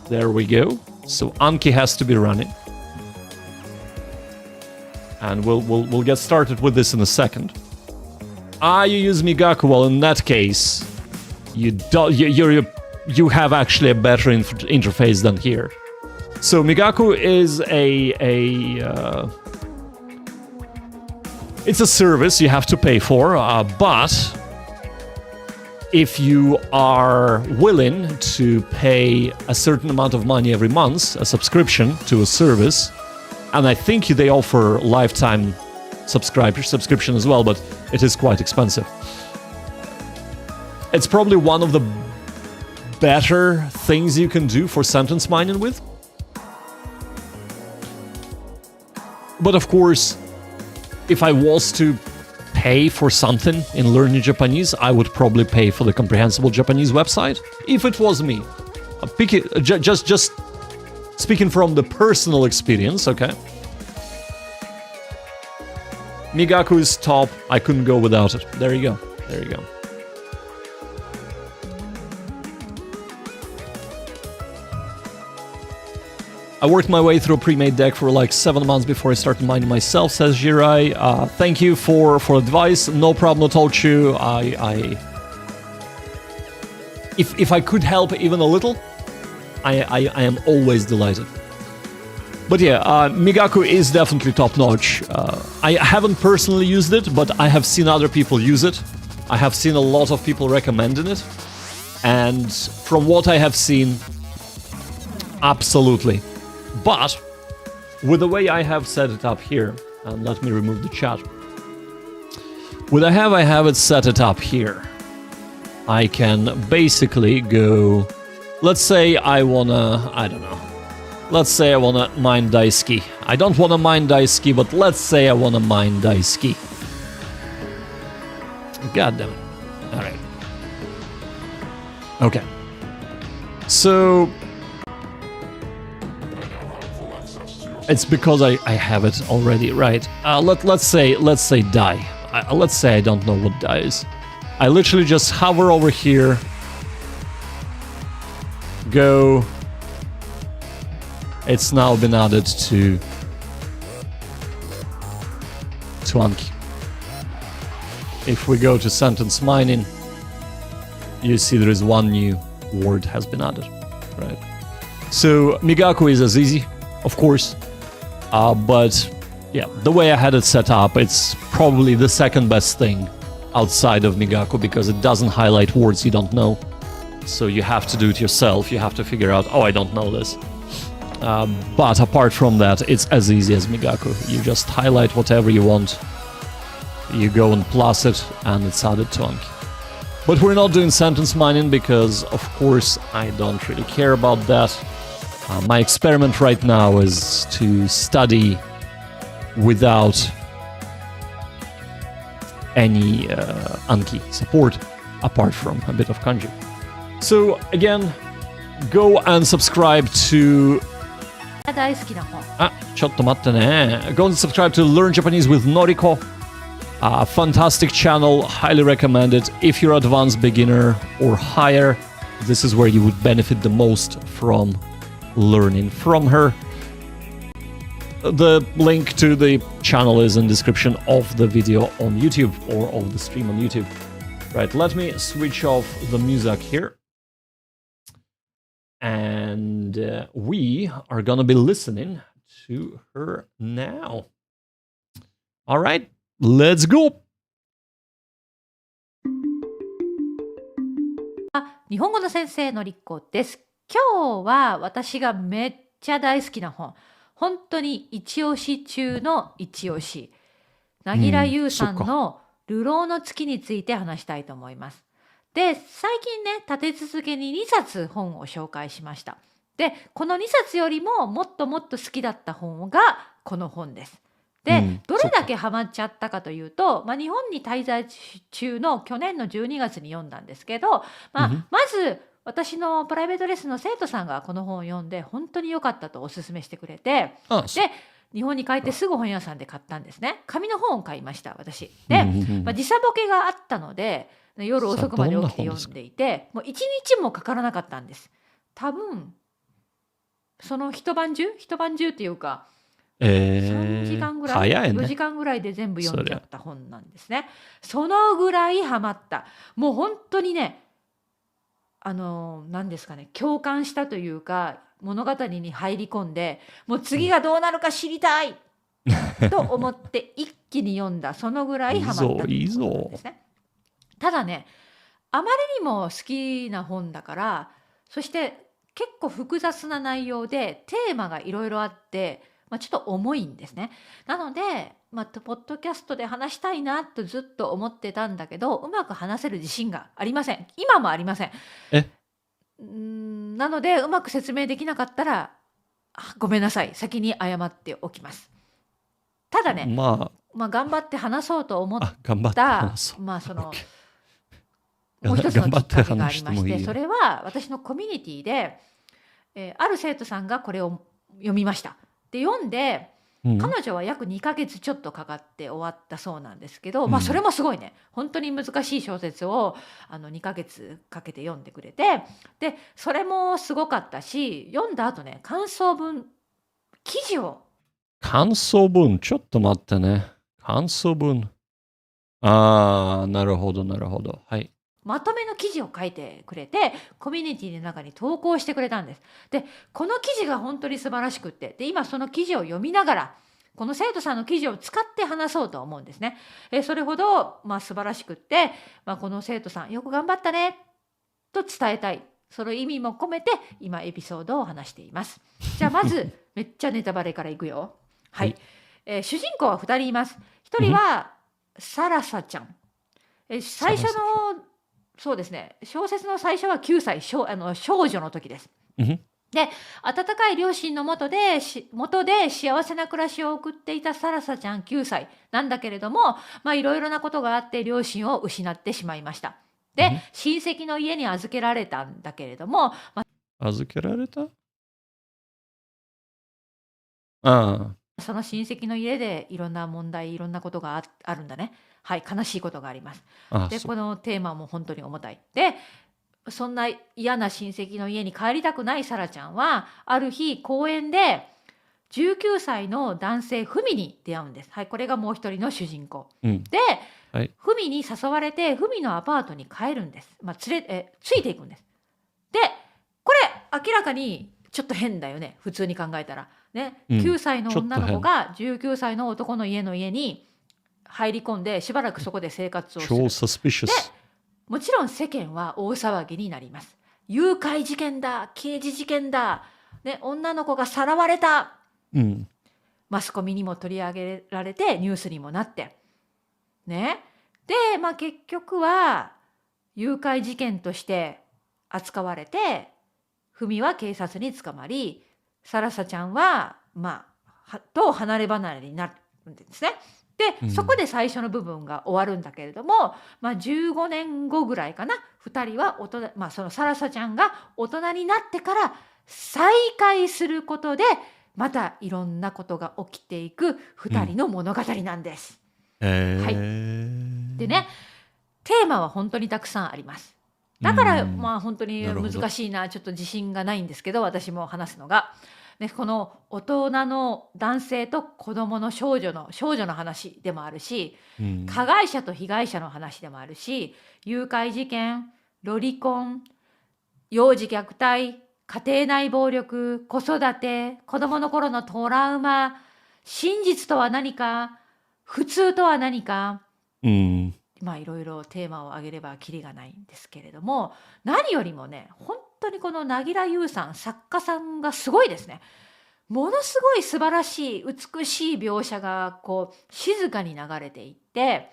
There we go. So Anki has to be running. And we'll get started with this in a second. You use Migaku. Well, in that case, you have actually a better interface than here. So Migaku is it's a service you have to pay for, but if you are willing to pay a certain amount of money every month, a subscription to a service, and I think they offer lifetime subscription as well, but it is quite expensive. It's probably one of the better things you can do for sentence mining with. But of course, if I was to pay for something in learning Japanese, I would probably pay for the Comprehensible Japanese website. If it was me. Just speaking from the personal experience, okay? Migaku is top. I couldn't go without it. There you go. There you go. I worked my way through a pre-made deck for like 7 months before I started mining myself, says Jirai. Thank you for advice. No problem at all, Chu. If I could help even a little, I am always delighted. But yeah, Migaku is definitely top-notch. I haven't personally used it, but I have seen other people use it. I have seen a lot of people recommending it. And from what I have seen, absolutely. But with the way I have set it up here, and let me remove the chat. With I have it set it up here. I can basically go, let's say I wanna, I don't know. Let's say I wanna mine Daisuke. I don't wanna mine Daisuke, but let's say I wanna mine Daisuke. God damn it. Alright. Okay. So it's because I have it already, right? Let's say die. Let's say I don't know what die is. I literally just hover over here, go. It's now been added to Anki. If we go to sentence mining, you see there is one new word has been added, right? So Migaku is as easy, of course. But yeah, the way I had it set up, it's probably the second best thing outside of Migako because it doesn't highlight words you don't know. So you have to do it yourself. You have to figure out, oh, I don't know this. But apart from that, it's as easy as Migako. You just highlight whatever you want. You go and plus it, and it's added to Anki. But we're not doing sentence mining because, of course, I don't really care about that. My experiment right now is to study without any Anki support, apart from a bit of Kanji. So again, go and subscribe to... 大好きな本。ちょっと待ってね。Go and subscribe to Learn Japanese with Noriko. A fantastic channel, highly recommended. If you're advanced beginner or higher, this is where you would benefit the most from learning from her. The link to the channel is in the description of the video on YouTube or of the stream on YouTube. Right, let me switch off the music here. And we are gonna be listening to her now. All right, let's go. 日本語の先生のりっこです。今日は私がめっちゃ大好きな本。本当に一押し中の一押し。なぎらゆうさんの流浪の月について話したいと思います。で、最近ね、立て続けに2冊本を紹介しました。で、この2冊よりももっともっと好きだった本がこの本です。で、どれだけハマっちゃったかというと、日本に滞在中の去年の12月に読んだんですけど、まず私のプライベートレッスンの生徒さんがこの本を読んで本当に良かったとお勧めしてくれて、で、日本に帰ってすぐ本屋さんで買ったんですね。紙の本を買いました、私。で、時差ボケがあったので、夜遅くまで起きて読んでいて、もう1日もかからなかったんです。多分その一晩中っていうか、3時間ぐらい、4時間ぐらいで全部読んじゃった本なんですね。そのぐらいハマった。もう本当にね、何ですかね、共感したというか、物語に入り込んで、もう次がどうなるか知りたいと思って一気に読んだ。そのぐらいハマった本なんですね。ただね、あまりにも好きな本だから、そして結構複雑な内容でテーマがいろいろあって、ちょっと重いんですね。なので、ポッドキャストで話したいなとずっと思ってたんだけど、うまく話せる自信がありません。今もありません。なので、うまく説明できなかったら、ごめんなさい。先に謝っておきます。ただね、頑張って話そうと思った、もう一つのきっかけがありまして、それは私のコミュニティで、ある生徒さんがこれを読みました。で、読んで、彼女は約2ヶ月ちょっとかかって終わったそうなんですけど、それもすごいね、本当に難しい小説を2ヶ月かけて読んでくれて、で、それもすごかったし、読んだ後ね、感想文、記事を。感想文、ちょっと待ってね。感想文。なるほど、なるほど。はい。まとめの記事を書いてくれて、コミュニティの中に投稿してくれたんです。で、この記事が本当に素晴らしくって、で、今その記事を読みながら、この生徒さんの記事を使って話そうと思うんですね。それほど、素晴らしくって、この生徒さん、よく頑張ったね、と伝えたい。その意味も込めて、今エピソードを話しています。じゃあまず、めっちゃネタバレからいくよ。はい。主人公は2人います。1人は、サラサちゃん。最初の、そうですね、小説の最初は9歳、少女の時です。で、温かい両親の下で幸せな暮らしを送っていたサラサちゃん9歳なんだけれども、いろいろなことがあって両親を失ってしまいました。で、親戚の家に預けられたんだけれども、預けられた？その親戚の家でいろんな問題、いろんなことがあるんだね。はい、悲しいことがあります。で、このテーマも本当に重たい。で、そんな嫌な親戚の家に帰りたくないサラちゃんは、ある日公園で19歳の男性フミに出会うんです。はい、これがもう一人の主人公。で、フミに誘われてフミのアパートに帰るんです。ついていくんです。で、これ明らかにちょっと変だよね。普通に考えたら。ね、9歳の女の子が19歳の男の家に入り込んでしばらくそこで生活をす超る。suspicious. もちろん世間は大騒ぎになります。誘拐事件だ、刑事事件だ、ね、女の子がさらわれた。マスコミにも取り上げられてニュースにもなって。ね。で、結局は誘拐事件として扱われて、ふみは警察に捕まり、サラサちゃんは、と離れ離れになるんですね。で、そこで最初の部分が終わるんだけれども、15年後ぐらいかな、2人はそのサラサちゃんが大人になってから再会することで、またいろんなことが起きていく2人の物語なんです。はい。でね、テーマは本当にたくさんあります。だから本当に難しいな、ちょっと自信がないんですけど、私も話すのが。ね、この大人の男性と子供の少女の話でもあるし、加害者と被害者の話でもあるし、誘拐事件、ロリコン、幼児虐待、家庭内暴力、子育て、子供の頃のトラウマ、真実とは何か、普通とは何か、いろいろテーマを挙げればキリがないんですけれども、何よりもね、本当にこの凪良優さん、作家さんがすごいですね。ものすごい素晴らしい美しい描写がこう静かに流れていって、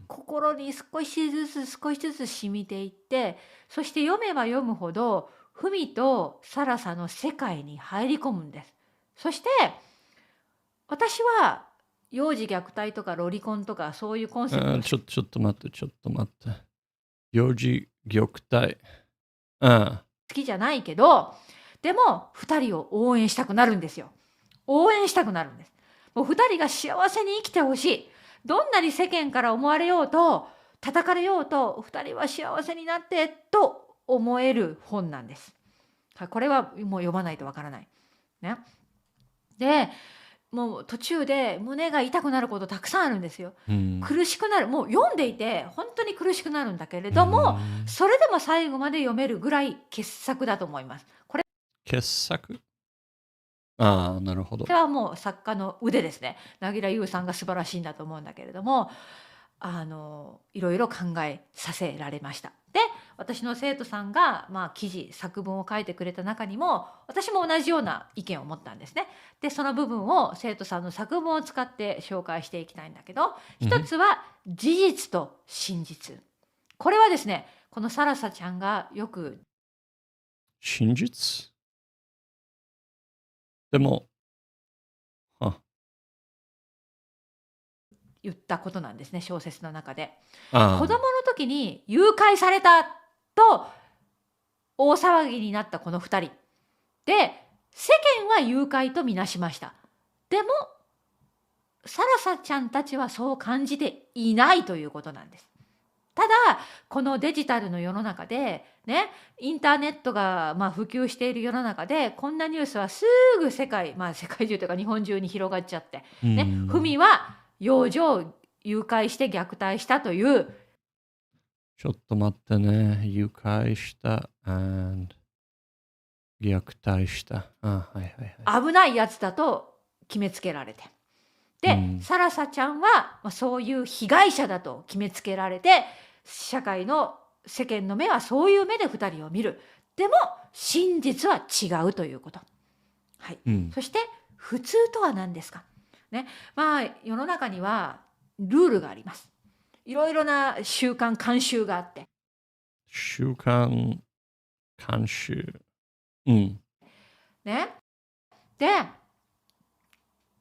心に少しずつ染みていって、そして読めば読むほどふみとサラサの世界に入り込むんです。そして私は幼児虐待とかロリコンとかそういうコンセプトちょっと待って。幼児虐待。好きじゃないけど、でも2人を応援したくなるんですよ。応援したくなるんです。もう2人が幸せに生きてほしい。どんなに世間から思われようと、叩かれようと、2人は幸せになってと思える本なんです。これはもう読まないとわからない。ね。で、もう途中で胸が痛くなることたくさんあるんですよ。苦しくなる。もう読んでいて本当に苦しくなるんだけれども、それでも最後まで読めるぐらい傑作だと思います。これ傑作？なるほど。これはもう作家の腕ですね。凪良優さんが素晴らしいんだと思うんだけれども、いろいろ考えさせられました。で、私の生徒さんが、記事作文を書いてくれた中にも私も同じような意見を持ったんですね。で、その部分を生徒さんの作文を使って紹介していきたいんだけど、一つは事実と真実。これはですね、このサラサちゃんがよく真実？でも言ったことなんですね、小説の中で。子供の時に誘拐されたと大騒ぎになったこの2人で、世間は誘拐とみなしました。でもサラサちゃんたちはそう感じていないということなんです。ただこのデジタルの世の中でね、インターネットが普及している世の中で、こんなニュースはすぐ世界中というか日本中に広がっちゃって、ね、ふみは幼女を誘拐して虐待したという。ちょっと待ってね。誘拐した and 虐待した。危ないやつだと決めつけられて。で、サラサちゃんは、そういう被害者だと決めつけられて、世間の目はそういう目で2人を見る。でも真実は違うということ。はい。そして普通とは何ですか。ね、世の中にはルールがあります。いろいろな習慣慣習があって。習慣慣習。ね。で、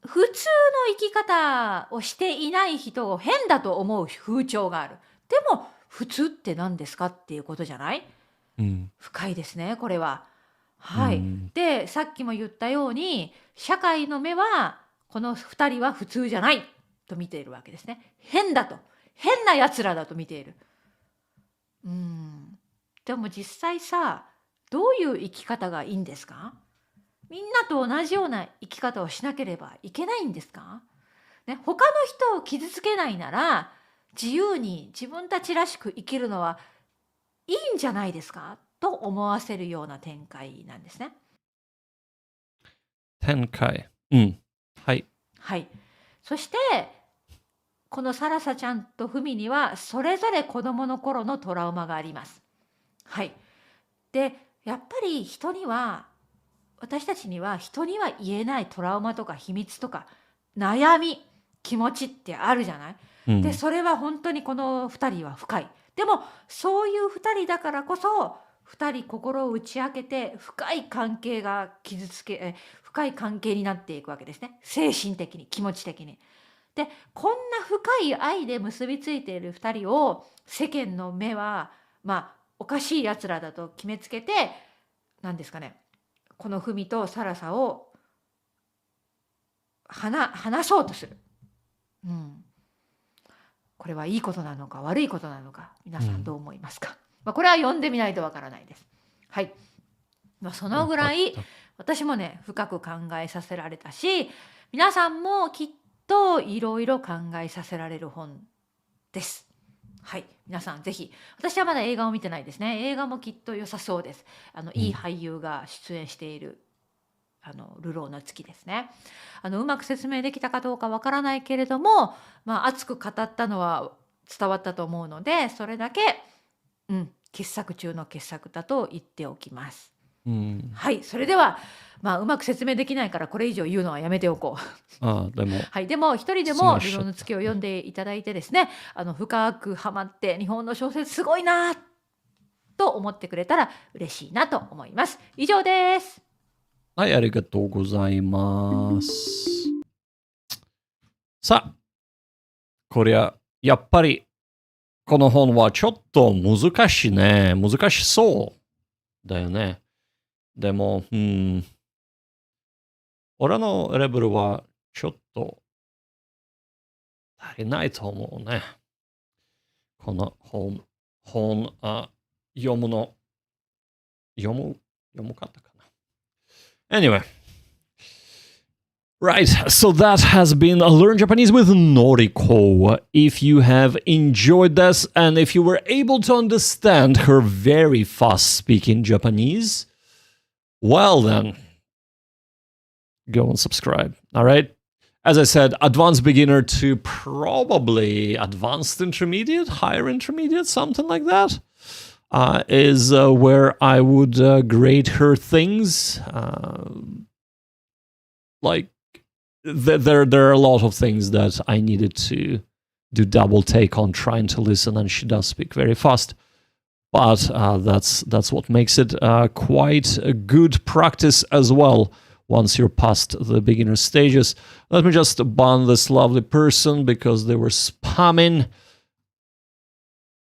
普通の生き方をしていない人を変だと思う風潮がある。でも普通って何ですかっていうことじゃない？深いですね、これは。はい。で、さっきも言ったように、社会の目はこの2人は普通じゃないと見ているわけですね。変なやつらだと見ている。でも実際さ、どういう生き方がいいんですか？みんなと同じような生き方をしなければいけないんですか？ね、他の人を傷つけないなら、自由に自分たちらしく生きるのはいいんじゃないですかと思わせるような展開なんですね。展開。はい。はい。そしてこのサラサちゃんとフミにはそれぞれ子供の頃のトラウマがあります。はい。で、やっぱり私たちには人には言えないトラウマとか秘密とか悩み、気持ちってあるじゃない。で、それは本当にこの2人は深い。でも、そういう2人だからこそ、2人心を打ち明けて深い関係になっていくわけですね。精神的に、気持ち的に。で、こんな深い愛で結びついている2人を世間の目は、おかしい奴らだと決めつけて、何ですかね、このフミとサラサを話そうとする。これはいいことなのか悪いことなのか、皆さんどう思いますか。これは読んでみないとわからないです。はい。そのぐらい私もね、深く考えさせられたし、皆さんもきっといろいろ考えさせられる本です。はい、皆さんぜひ。私はまだ映画を見てないですね。映画もきっと良さそうです。いい俳優が出演している流浪の月ですね。うまく説明できたかどうかわからないけれども、熱く語ったのは伝わったと思うので、それだけ、傑作中の傑作だと言っておきます。はい、それでは、うまく説明できないからこれ以上言うのはやめておこう。はい、でも一人でも流浪の月を読んでいただいてですね、深くハマって日本の小説すごいなと思ってくれたら嬉しいなと思います。以上です。はい、ありがとうございます。さあ、こりゃ、やっぱり、この本はちょっと難しいね。難しそうだよね。でも、俺のレベルはちょっと足りないと思うね。この本、読むかったかな。Anyway. Right, so that has been Learn Japanese with Noriko. If you have enjoyed this and if you were able to understand her very fast speaking Japanese, well then, go and subscribe, all right? As I said, advanced beginner to probably advanced intermediate, higher intermediate, something like that, is where I would grade her things. There are a lot of things that I needed to do double take on trying to listen, and she does speak very fast. But that's what makes it quite a good practice as well once you're past the beginner stages. Let me just ban this lovely person because they were spamming.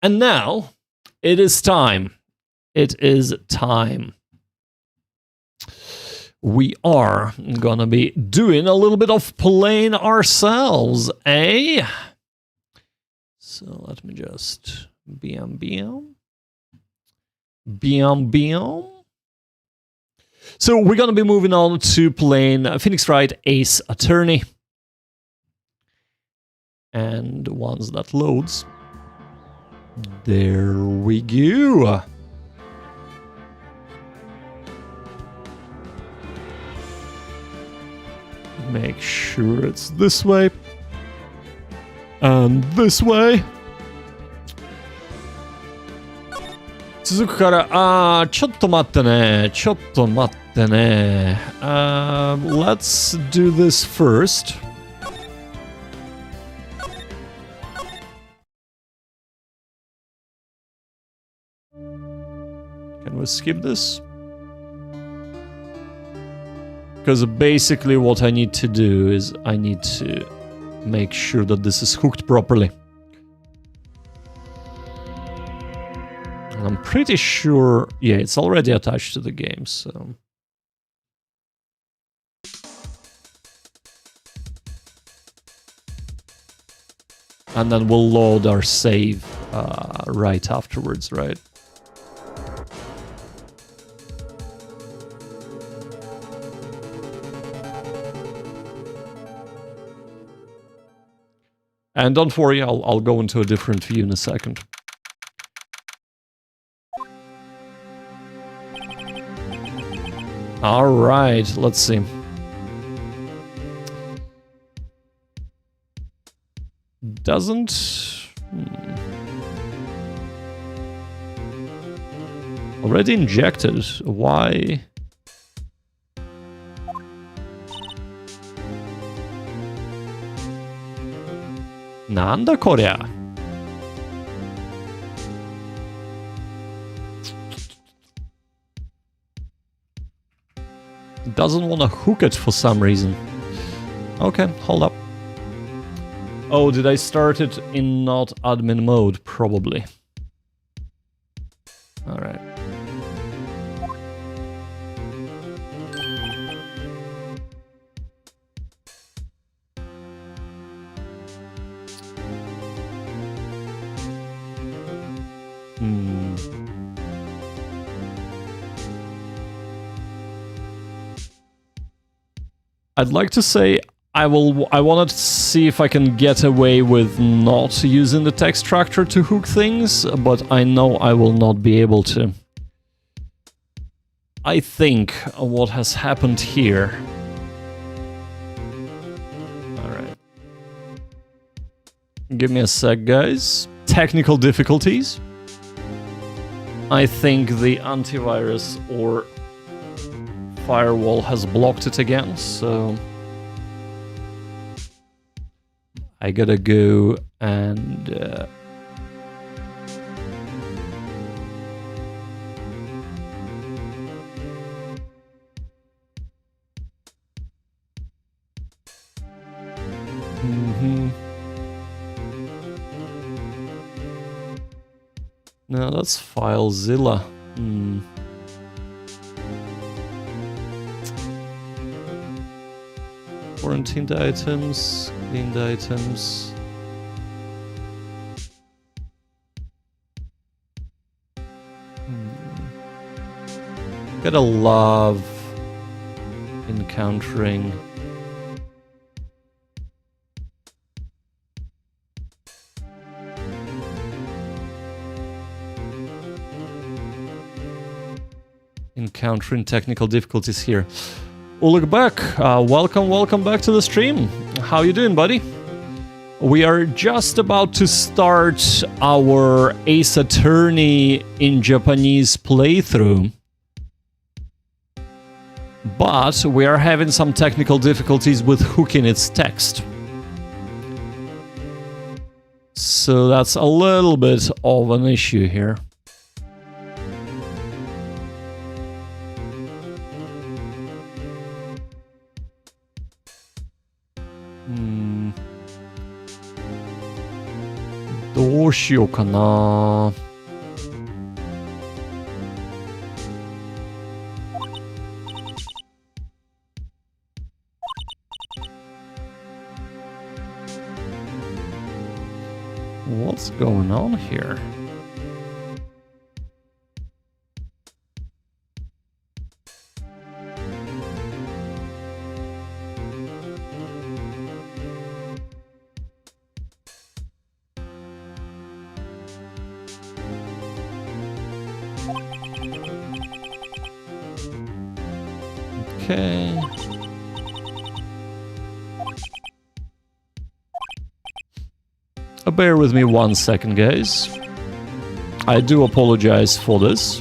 And now it is time. It is time. We are gonna be doing a little bit of playing ourselves, eh? So let me just bam. So we're gonna be moving on to playing Phoenix Wright Ace Attorney. And once that loads, there we go. Make sure it's this way. And this way. 続くから、ちょっと待ってね。Let's do this first. Can we skip this? Because basically what I need to do is I need to make sure that this is hooked properly. And I'm pretty sure, yeah, it's already attached to the game, so... And then we'll load our save right afterwards, right? And don't worry, I'll go into a different view in a second. All right, let's see. doesn't... Already injected. Why? Nanda Korea. Doesn't want to hook it for some reason. Okay, hold up. Oh, did I start it in not admin mode? Probably. Alright. I'd like to say I want to see if I can get away with not using the text structure to hook things, but I know I will not be able to. I think what has happened here... Alright. Give me a sec, guys. Technical difficulties. I think the antivirus or firewall has blocked it again, so I gotta go and No, that's FileZilla. Quarantined items, cleaned items. Gotta love encountering technical difficulties here. Ulugh, welcome back to the stream. How you doing, buddy? We are just about to start our Ace Attorney in Japanese playthrough, but we are having some technical difficulties with hooking its text. So that's a little bit of an issue here.どうしようかな。What's going on here? Okay. Bear with me 1 second, guys. I do apologize for this.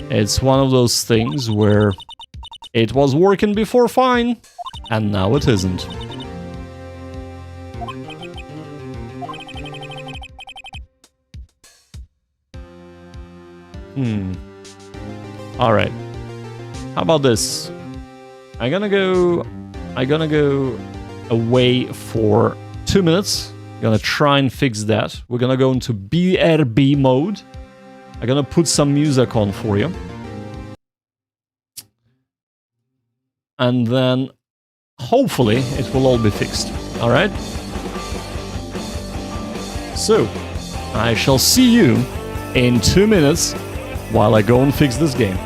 It's one of those things where it was working before fine, and now it isn't. Alright. How about this? I'm gonna go away for 2 minutes. Gonna try and fix that. We're gonna go into BRB mode. I'm gonna put some music on for you. And then hopefully it will all be fixed. Alright? So, I shall see you in 2 minutes while I go and fix this game.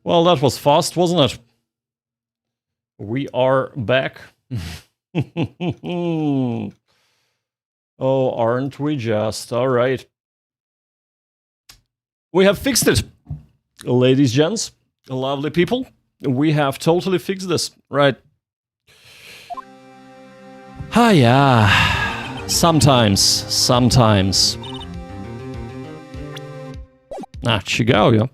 Well, that was fast, wasn't it? We are back. Oh, aren't we just? All right. We have fixed it. Ladies, gents, lovely people. We have totally fixed this. Right. Ah, yeah. Sometimes. Чигao,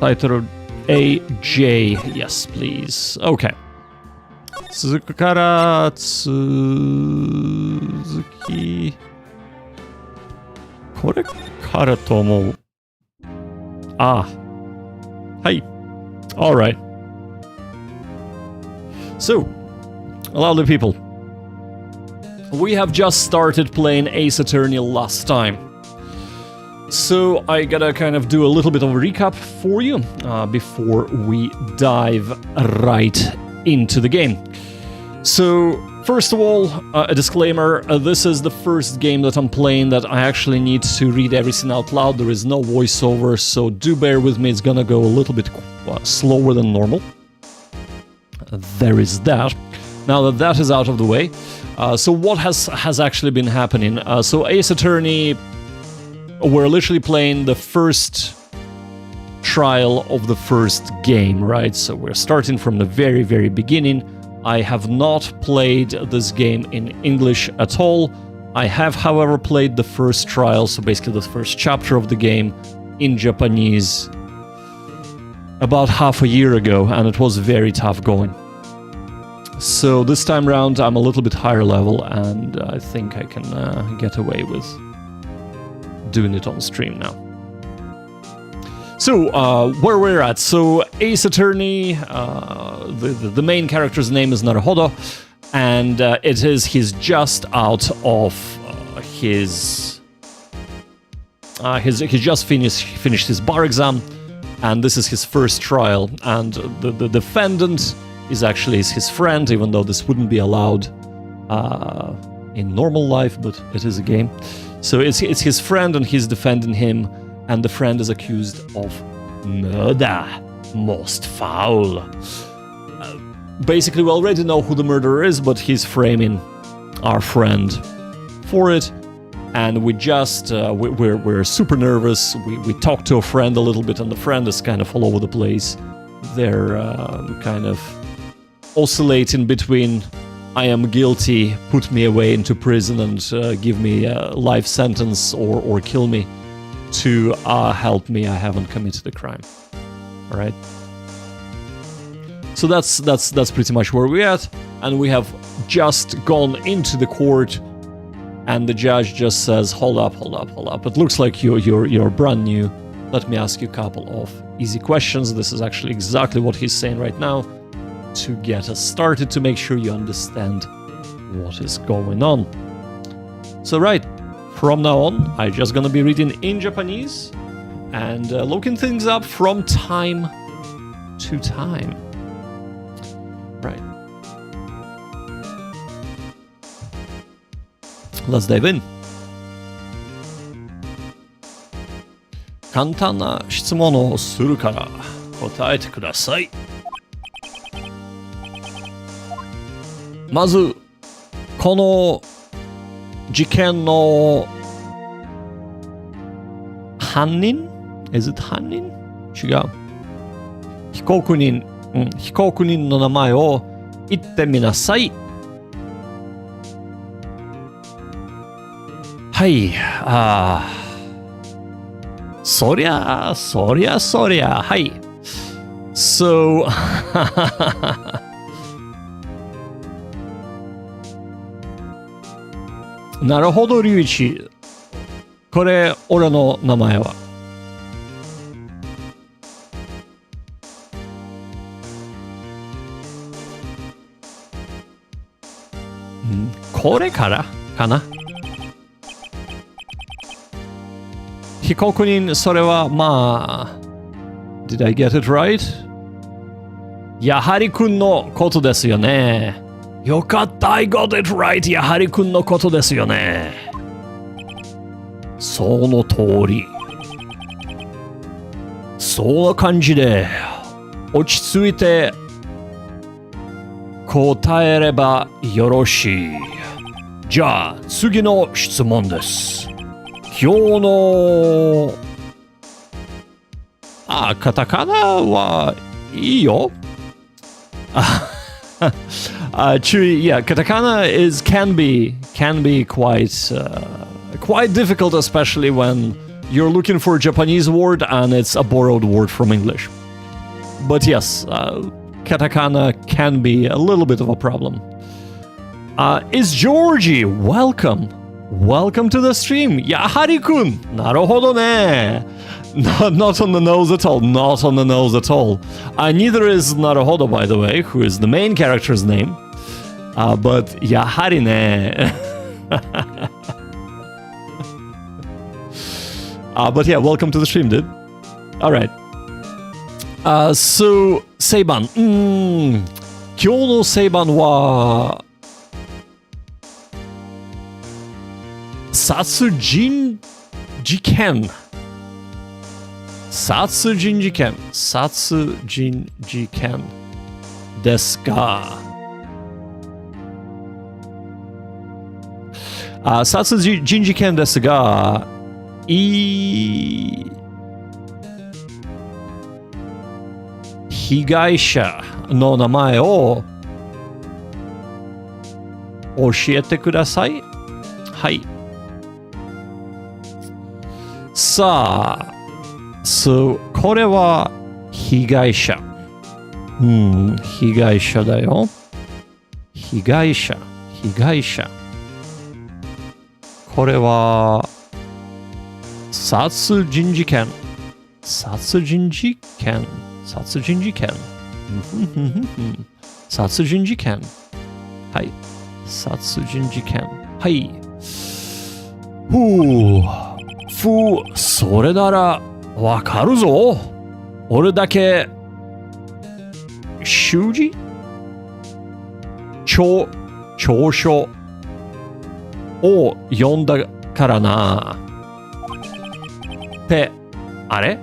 Title AJ. Yes, please. Okay. Suzuki kara Tsuzuki. これからと思う。Ah. Hi. All right. So, lovely people. We have just started playing Ace Attorney last time. So I gotta kind of do a little bit of a recap for you before we dive right into the game. So, first of all, a disclaimer, this is the first game that I'm playing that I actually need to read everything out loud. There is no voiceover, so do bear with me, it's gonna go a little bit slower than normal. There is that. Now that that is out of the way, so what has actually been happening? So Ace Attorney, we're literally playing the first trial of the first game, right? So we're starting from the very, very beginning. I have not played this game in English at all. I have, however, played the first trial, so basically the first chapter of the game, in Japanese about half a year ago, and it was very tough going. So this time around I'm a little bit higher level, and I think I can get away with doing it on stream now. So, where we're at. So, Ace Attorney, the main character's name is Naruhodo, and he's just out of he's just finished his bar exam, and this is his first trial, and the defendant is actually his friend, even though this wouldn't be allowed in normal life, but it is a game. So it's his friend, and he's defending him, and the friend is accused of murder, most foul. Basically, we already know who the murderer is, but he's framing our friend for it, and we just we're super nervous. We talk to a friend a little bit, and the friend is kind of all over the place. They're kind of oscillating between I am guilty, put me away into prison and give me a life sentence, or kill me, to help me, I haven't committed a crime. All right. So that's pretty much where we're at, and we have just gone into the court, and the judge just says, "Hold up. It looks like you're brand new. Let me ask you a couple of easy questions." This is actually exactly what he's saying right now, to get us started, to make sure you understand what is going on. So right, from now on, I'm just gonna be reading in Japanese and looking things up from time to time. Right. Let's dive in. 簡単な質問をするから答えてください。まず、この事件の犯人？ Is it 犯人？違う。被告人の名前を言ってみなさい。はい、そりゃ、はい。So, なるほど、龍一。これ、俺の名前は。これからかな。被告人、それはまあ、Did I get it right? やはり君のことですよね。よかった、I got it right. やはり君のことですよね。その通り。そんな感じで落ち着いて答えればよろしい。じゃあ次の質問です。今日のカタカナはいいよ。注意。Yeah, katakana can be quite difficult, especially when you're looking for a Japanese word and it's a borrowed word from English. But yes, katakana can be a little bit of a problem. Is Georgie? Welcome to the stream. Yahari-kun. なるほどね。Not on the nose at all. Not on the nose at all. Neither is Naruhodo, by the way, who is the main character's name. But Yahari ne. But yeah, welcome to the stream, dude. Alright. So, 正番。今日の正番は殺人事件ですが、殺人事件ですが、被害者の名前を教えてください。はい。さあ、これは被害者。被害者だよ。被害者。これは殺人事件。殺人事件。はい。殺人事件。はい。それならわかるぞ。俺だけ習字調書を読んだからな。ってあれ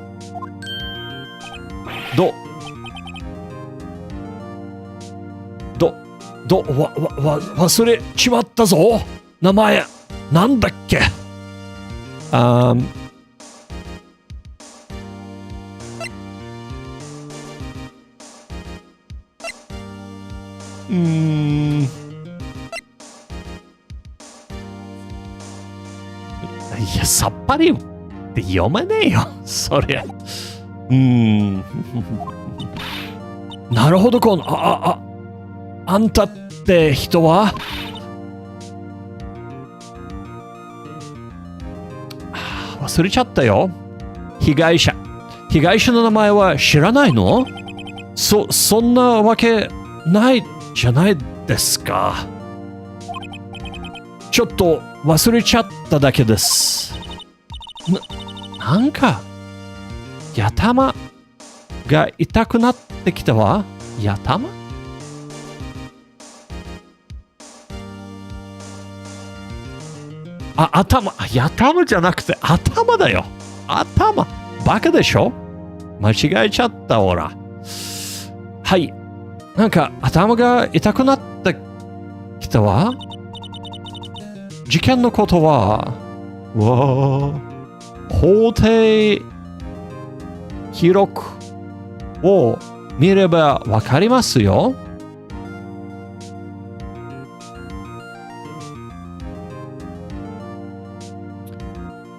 忘れちまったぞ。名前なんだっけ。いや、さっぱりって読めねえよ、そりゃ。なるほど、あんたって人は忘れちゃったよ。被害者の名前は知らないの？そんなわけないじゃないですか。ちょっと忘れちゃっただけです。なんか頭が痛くなってきたわ。頭じゃなくて頭だよ。頭バカでしょ。間違えちゃったほら。はい、なんか頭が痛くなってきたわ。事件のことは法廷記録を見ればわかりますよ。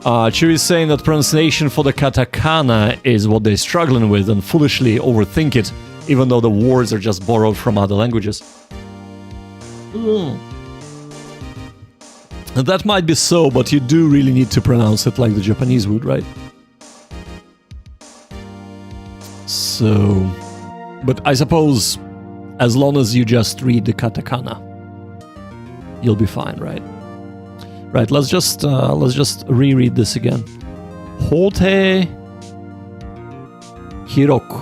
Chu is saying that pronunciation for the katakana is what they're struggling with and foolishly overthink it, even though the words are just borrowed from other languages. That might be so, but you do really need to pronounce it like the Japanese would, right? So, but I suppose as long as you just read the katakana, you'll be fine, right? Right, let's just reread this again. 法廷記録。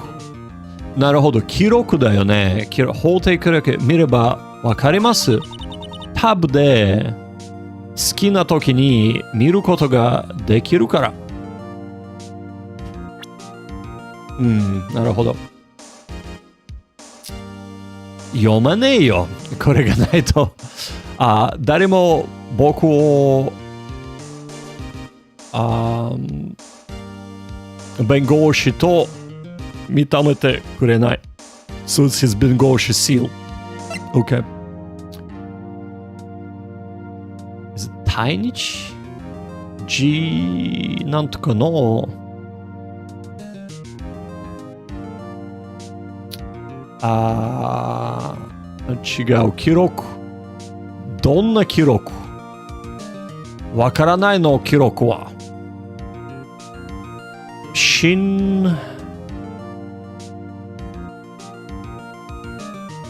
なるほど、記録だよね。法廷記録見ればわかります。タブで好きな時に見ることができるから。なるほど。読まねえよ。これがないと。誰も僕を弁護士と認めてくれない。So it's his 弁護士 seal. Okay. Is it 対日 G なんとかの違う記録。どんな記録？わからないの記録は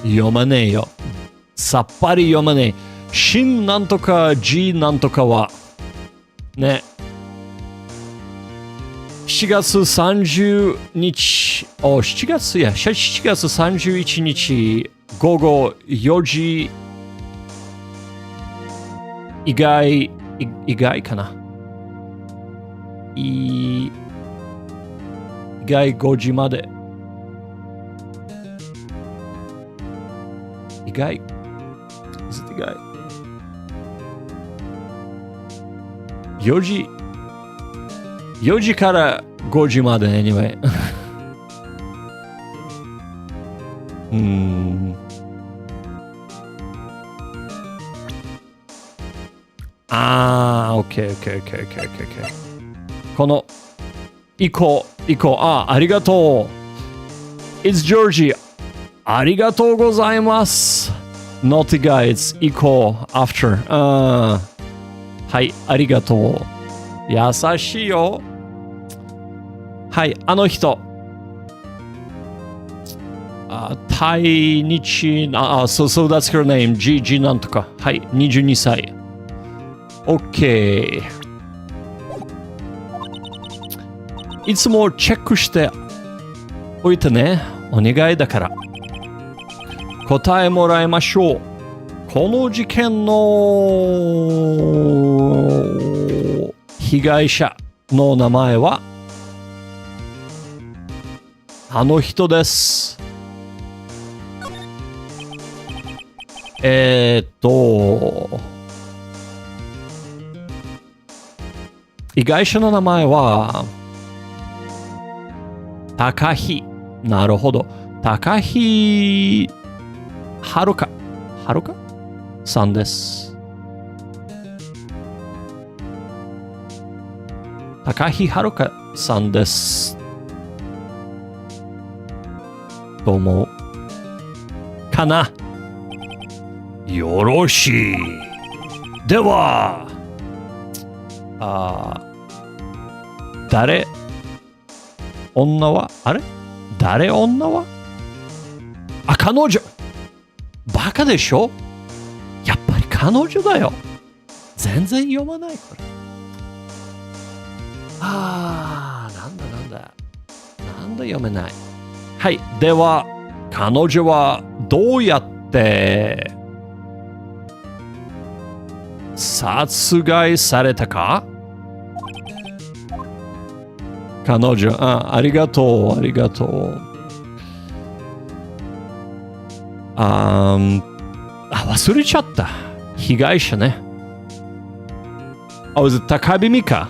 読まねえよ。さっぱり読まねえ。新なんとか G なんとかはね。7月30日、7月31日午後4時以外かな。以外5時まで。意外 Is it 意外4時から5時まで anyway OK この以降ありがとう It's Georgie ありがとうございます Naughty guys 以降 after はいありがとう優しいよはいあの人対日so that's her name G なんとかはい22歳 OK いつもチェックしておいてねお願いだから答えもらいましょうこの事件の被害者の名前はあの人です被害者の名前は高木なるほど高木はるかさんです高木はるかさんですどうもかなよろしいでは誰女は誰女は彼女バカでしょやっぱり彼女だよ全然読まないこれなんだ読めないはいでは彼女はどうやって殺害されたか彼女ありがとう忘れちゃった被害者ね高火美香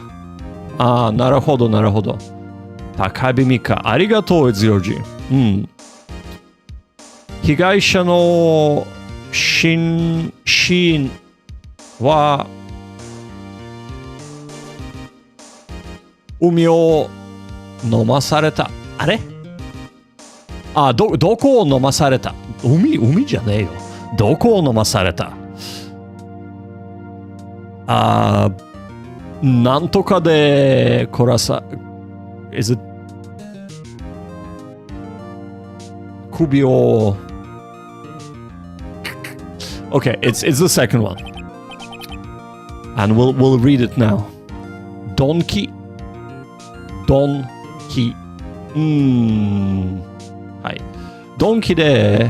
なるほど高火美香ありがとうズヨジ被害者の死因は海を飲まされたどこを飲まされた海じゃねえよどこを飲まされたなんとかで首をOkay, it's the second one. And we'll read it now. ドンキはいドンキで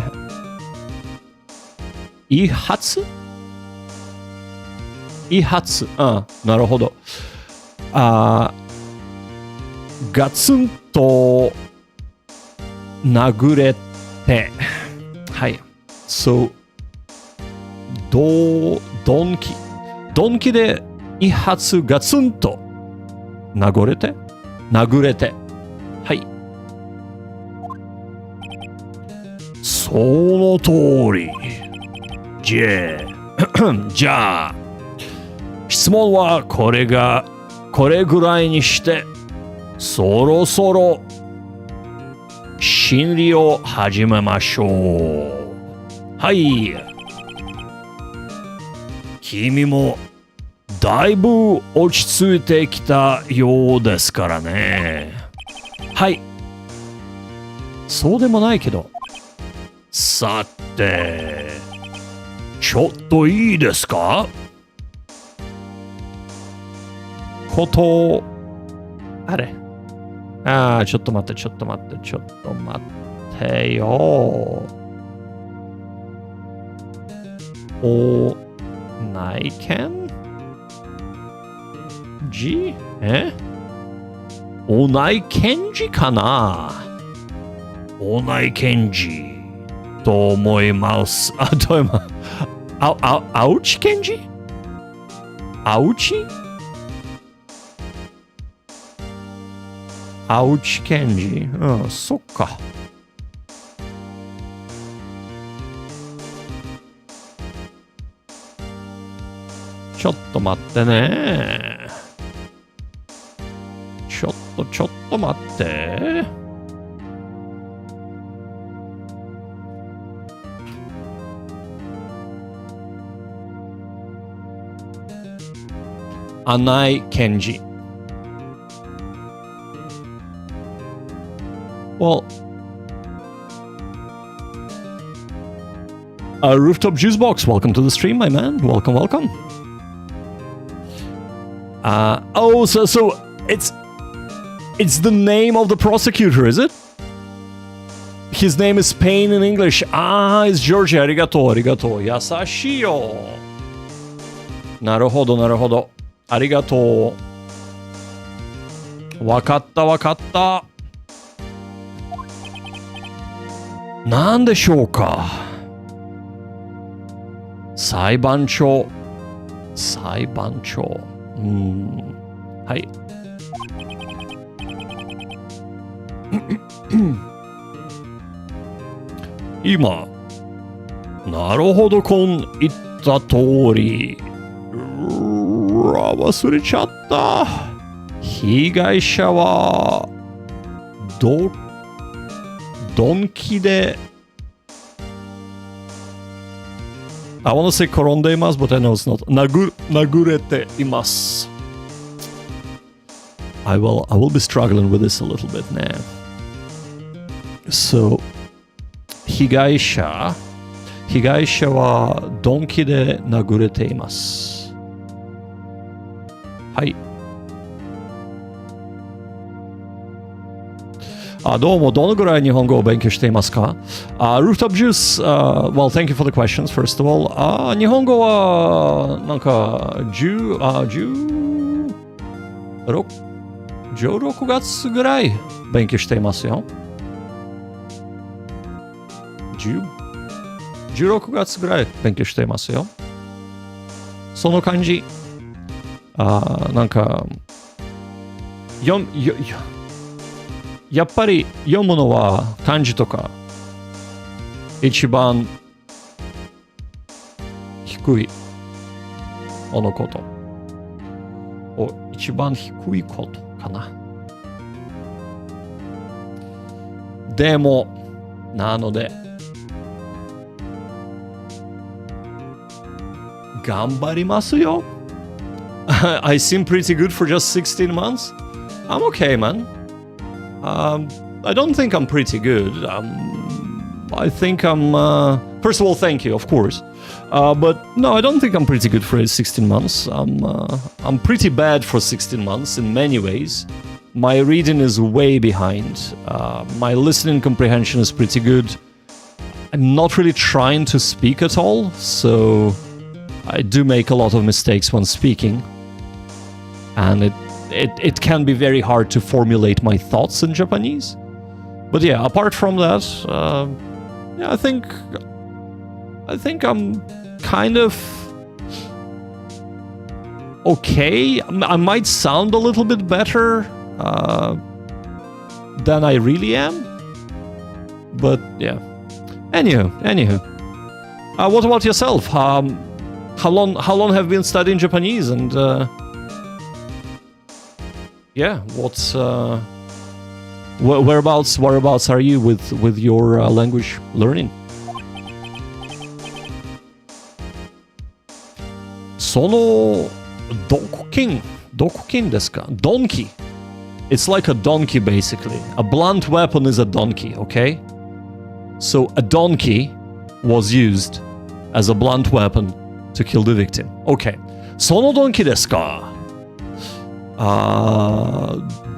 違威発。なるほど。ガツンと殴れて。はい。So、ドンキで威発ガツンと殴れて。はい。その通り。じゃあ、質問はこれぐらいにして、そろそろ心理を始めましょう。はい。君もだいぶ落ち着いてきたようですからね。はい。そうでもないけど。さて、ちょっといいですか？あれ。ちょっと待ってよ。内見？お内見時かな？お内見時と思います。どういうアウチ検事？アウチ検事？そっか。ちょっと待ってね。ちょっと待って。Anai Kenji. Well, Rooftop Juice Box, welcome to the stream, my man. Welcome. So it's the name of the prosecutor, is it? His name is Spain in English. It's Georgia. Arigato. Yasashiyo. なるほど。ありがとう。わかった。なんでしょうか。裁判長。はい。今、なるほど言った通り。忘れちゃった。被害者はドンキで I want to say 転んでいます but I know it's not 殴れています。I will be struggling with this a little bit now. So 被害者はドンキで殴れています。はい。どうも、どのぐらい日本語を勉強していますか？ Rooftop Juice, well, thank you for the questions, first of all. 日本語は、なんか、16月ぐらい勉強していますよ。16月ぐらい勉強していますよ。その感じ。なんか、やっぱり読むのは漢字とか、一番低いものこと。一番低いことかな。でも、なので、頑張りますよ。I seem pretty good for just 16 months. I'm okay, man. I don't think I'm pretty good. I think I'm... first of all, thank you, of course. But no, I don't think I'm pretty good for 16 months. I'm pretty bad for 16 months in many ways. My reading is way behind. My listening comprehension is pretty good. I'm not really trying to speak at all, so I do make a lot of mistakes when speaking, and it can be very hard to formulate my thoughts in Japanese. But yeah, apart from that, yeah, I think I'm kind of okay. I might sound a little bit better than I really am, but yeah. Anywho, what about yourself? How long have you been studying Japanese? And yeah, what's whereabouts are you with your language learning? そのどこ金ですか? Donkey. It's like a donkey basically. A blunt weapon is a donkey, okay? So a donkey was used as a blunt weapon to kill the victim. Okay. そのドンキですか?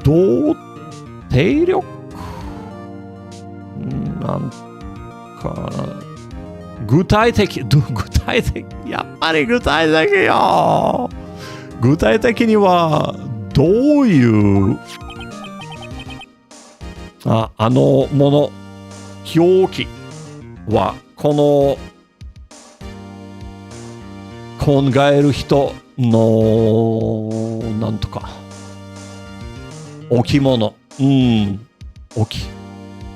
動体力? なんか具体的やっぱり具体的よ。具体的にはどういうあのもの表記はこの考える人のなんとか置物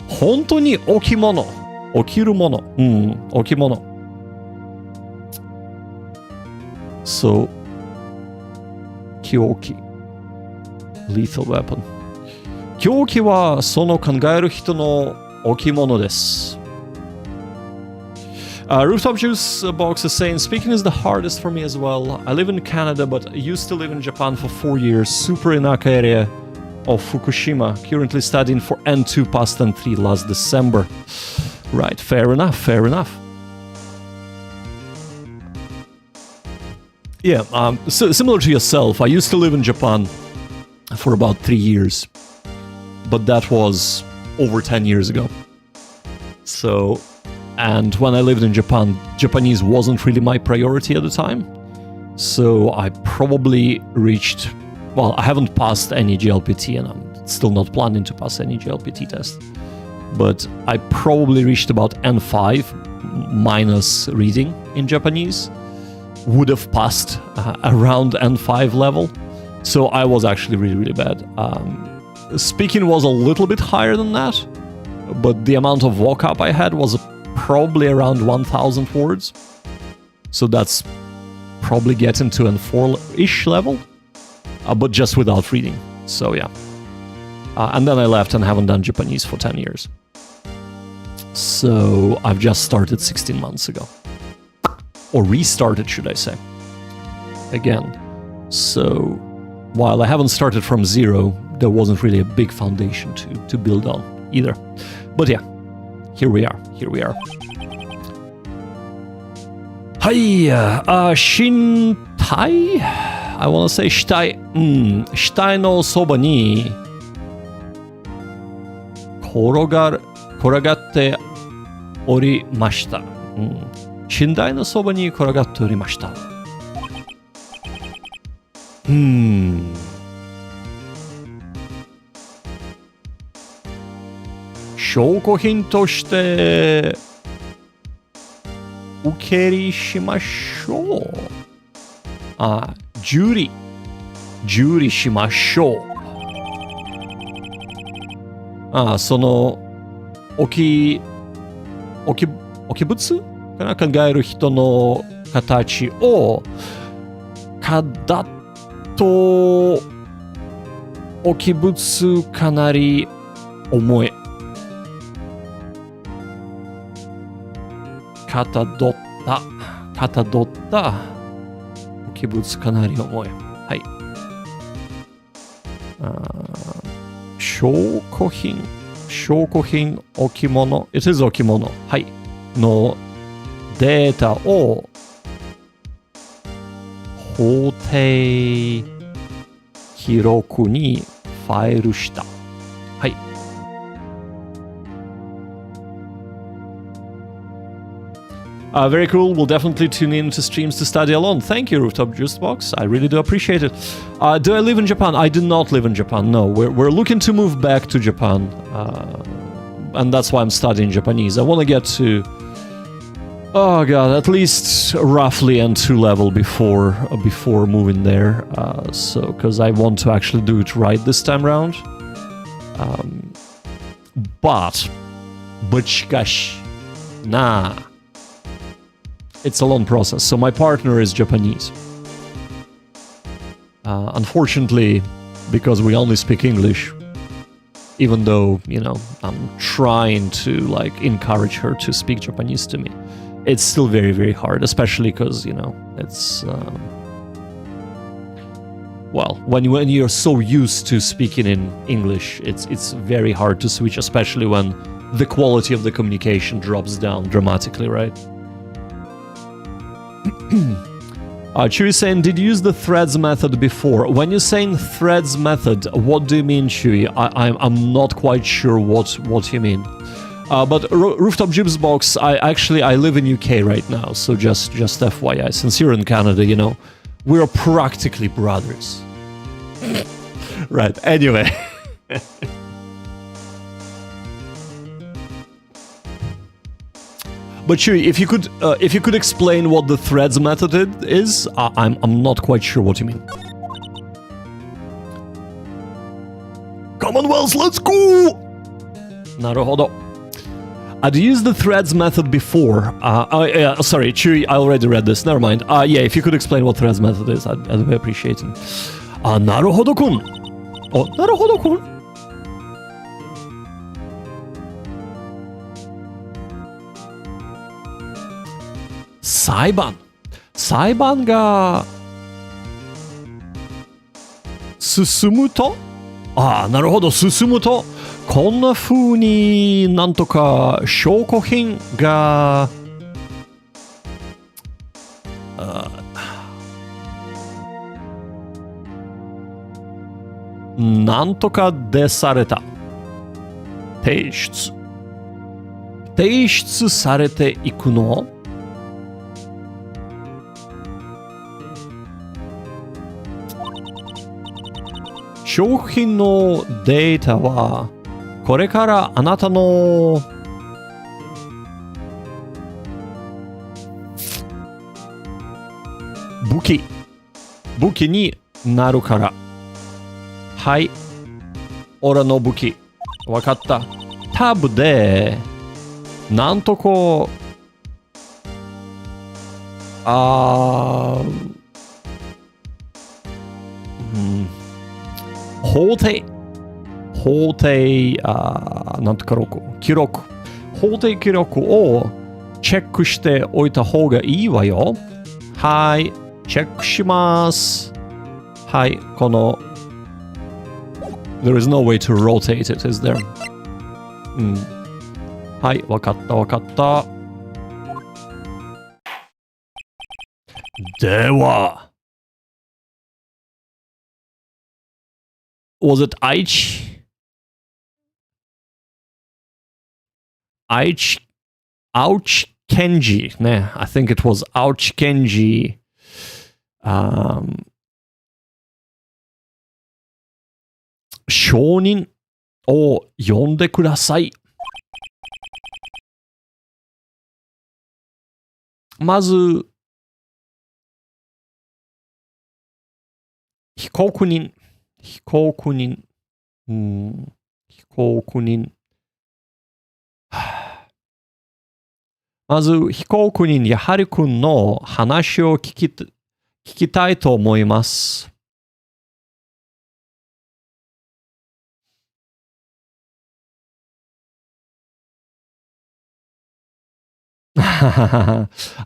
本当に置物起きるもの置物 So 凶器 Lethal weapon 凶器はその考える人の置物です。Rooftop Juice Box is saying, speaking is the hardest for me as well. I live in Canada, but used to live in Japan for 4 years. Super Inaka area of Fukushima. Currently studying for N2 past N3 last December. Right, fair enough. Yeah, so similar to yourself, I used to live in Japan for about 3 years. But that was over 10 years ago. So... And when I lived in Japan, Japanese wasn't really my priority at the time. So I probably reached... Well, I haven't passed any GLPT and I'm still not planning to pass any GLPT test. But I probably reached about N5 minus reading in Japanese. Would have passed around N5 level. So I was actually really, really bad. Speaking was a little bit higher than that. But the amount of vocab I had was probably around 1,000 words. So that's probably getting to an 4-ish level, but just without reading. So yeah. And then I left and haven't done Japanese for 10 years. So I've just started 16 months ago. Or restarted, should I say. Again. So while I haven't started from zero, there wasn't really a big foundation to build on either. But yeah. Here we are. Hi, 身体 I want to say 死体。死体のそばに転がっておりました。寝台のそばに転がっておりました。証拠品として受け入れしましょう。受理しましょう。その置物かな、考える人の形をかだと置物かなり重い。かたどった置物かなり重い。はい。証拠品置物 It is 置物。はい。のデータを法定記録にファイルした。はい。Very cool. We'll definitely tune in to streams to study alone. Thank you, Rooftop Juicebox. I really do appreciate it. Do I live in Japan? I do not live in Japan. No, we're looking to move back to Japan, and that's why I'm studying Japanese. I want to get to, oh god, at least roughly N2 level before moving there. So, because I want to actually do it right this time around. But gosh, nah. It's a long process. So my partner is Japanese. Unfortunately, because we only speak English, even though, you know, I'm trying to like encourage her to speak Japanese to me, it's still very, very hard, especially because, you know, it's, well, when you're so used to speaking in English, it's very hard to switch, especially when the quality of the communication drops down dramatically, right? Chewy saying, did you use the threads method before? When you're saying threads method, what do you mean, Chewy? I'm not quite sure what you mean. But Rooftop Juicebox, I live in UK right now, so just FYI, since you're in Canada, you know, we're practically brothers. Right, anyway. But Chewy, if you could explain what the threads method is, I'm not quite sure what you mean. Commonwealth, let's go! Naruhodo. I'd used the threads method before. Sorry, Chewy, I already read this. Never mind. Yeah, if you could explain what threads method is, I'd be appreciating. Naruhodo-kun. Oh, naruhodo-kun.裁判が進むと、なるほど、進むと、こんな風になんとか証拠品がなんとか出された。提出されていくの？商品のデータはこれからあなたの武器になるから。はい、俺の武器わかった。タブでなんとこ法定なんとか記録法定記録をチェックしておいた方がいいわよ。はい、チェックします。はい、この There is no way to rotate it, is there? はい、わかった。ではWas it Aichi Kenji? Ne, I think it was Ouch Kenji. 証人を呼んでください。まず、被告人。まず、被告人やはりくんの話を聞きたいと思います。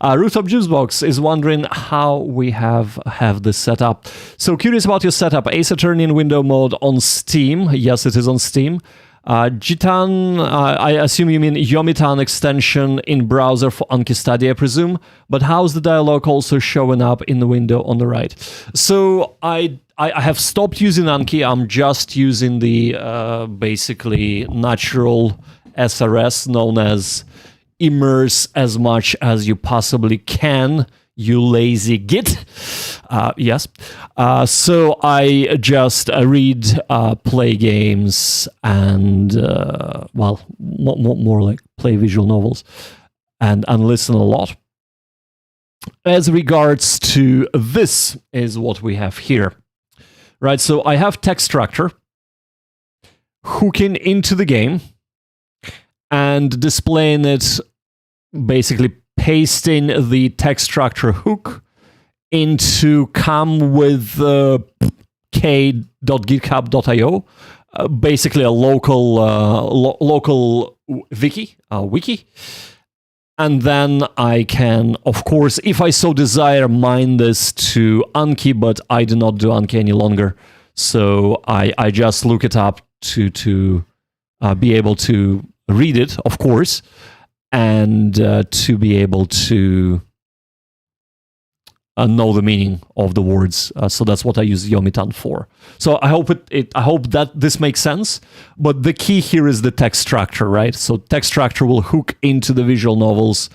Rooftop Juicebox is wondering how we have this set up. So curious about your setup. Ace Attorney in window mode on Steam. Yes, it is on Steam. Jitan, I assume you mean Yomitan extension in browser for Anki Study, I presume. But how's the dialogue also showing up in the window on the right? So I have stopped using Anki. I'm just using the basically natural SRS known as immerse as much as you possibly can, you lazy git. Yes. So I just read, play games, and, well, more like play visual novels, and listen a lot. As regards to this is what we have here, right? So I have text structure hooking into the game and displaying it, basically pasting the text structure hook into come with k.github.io, basically a local wiki. And then I can, of course, if I so desire, mine this to Anki, but I do not do Anki any longer. So I just look it up to be able to read it, of course, and to be able to know the meaning of the words. So that's what I use Yomitan for. So I hope I hope that this makes sense. But the key here is the text structure, right? So text structure will hook into the visual novels.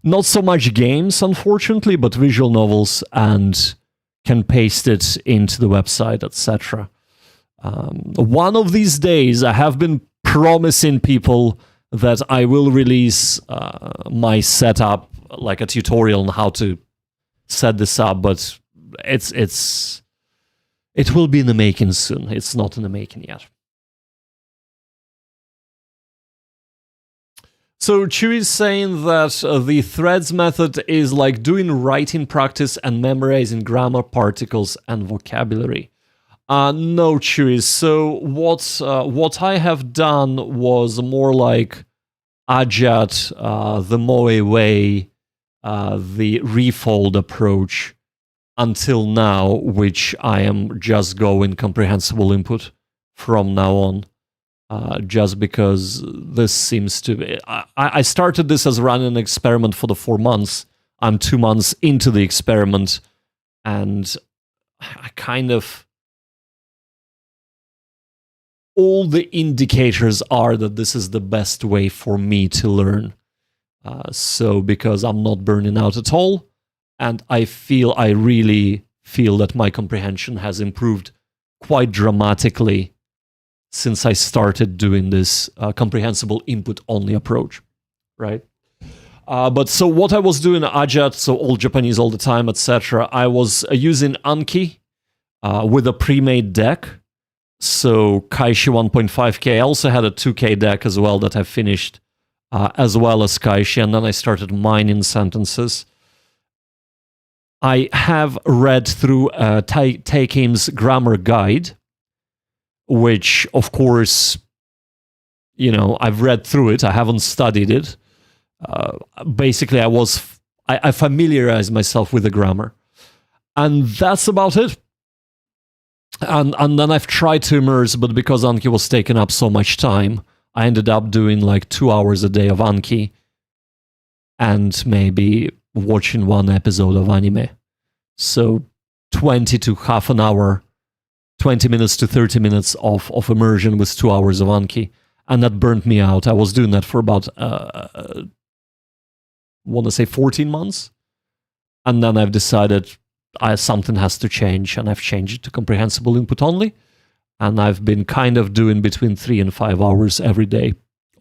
Not so much games, unfortunately, but visual novels, and can paste it into the website, etc. One of these days, I have been promising people that I will release my setup, like a tutorial on how to set this up, but it will be in the making soon. It's not in the making yet. So Chewy is saying that the threads method is like doing writing practice and memorizing grammar, particles, and vocabulary. No, Chewy. So what I have done was more like Ajat, the Moe way, the refold approach until now, which I am just going comprehensible input from now on, just because this seems to be... I started this as running an experiment for the 4 months. I'm 2 months into the experiment, and I kind of... All the indicators are that this is the best way for me to learn. So because I'm not burning out at all, and I really feel that my comprehension has improved quite dramatically since I started doing this comprehensible input only approach, right? But so what I was doing, Ajat, so all Japanese all the time, etc. I was using Anki with a pre-made deck. So Kaishi 1.5K. I also had a 2K deck as well that I finished, as well as Kaishi, and then I started mining sentences. I have read through Taekim's grammar guide, which, of course, you know, I've read through it. I haven't studied it. Basically, I familiarized myself with the grammar, and that's about it. And then I've tried to immerse, but because Anki was taking up so much time, I ended up doing like 2 hours a day of Anki and maybe watching 1 episode of anime. So 20 to half an hour, 20 minutes to 30 minutes of immersion with 2 hours of Anki. And that burnt me out. I was doing that for about, want to say 14 months. And then I've decided something has to change, and I've changed it to comprehensible input only. And I've been kind of doing between 3 and 5 hours every day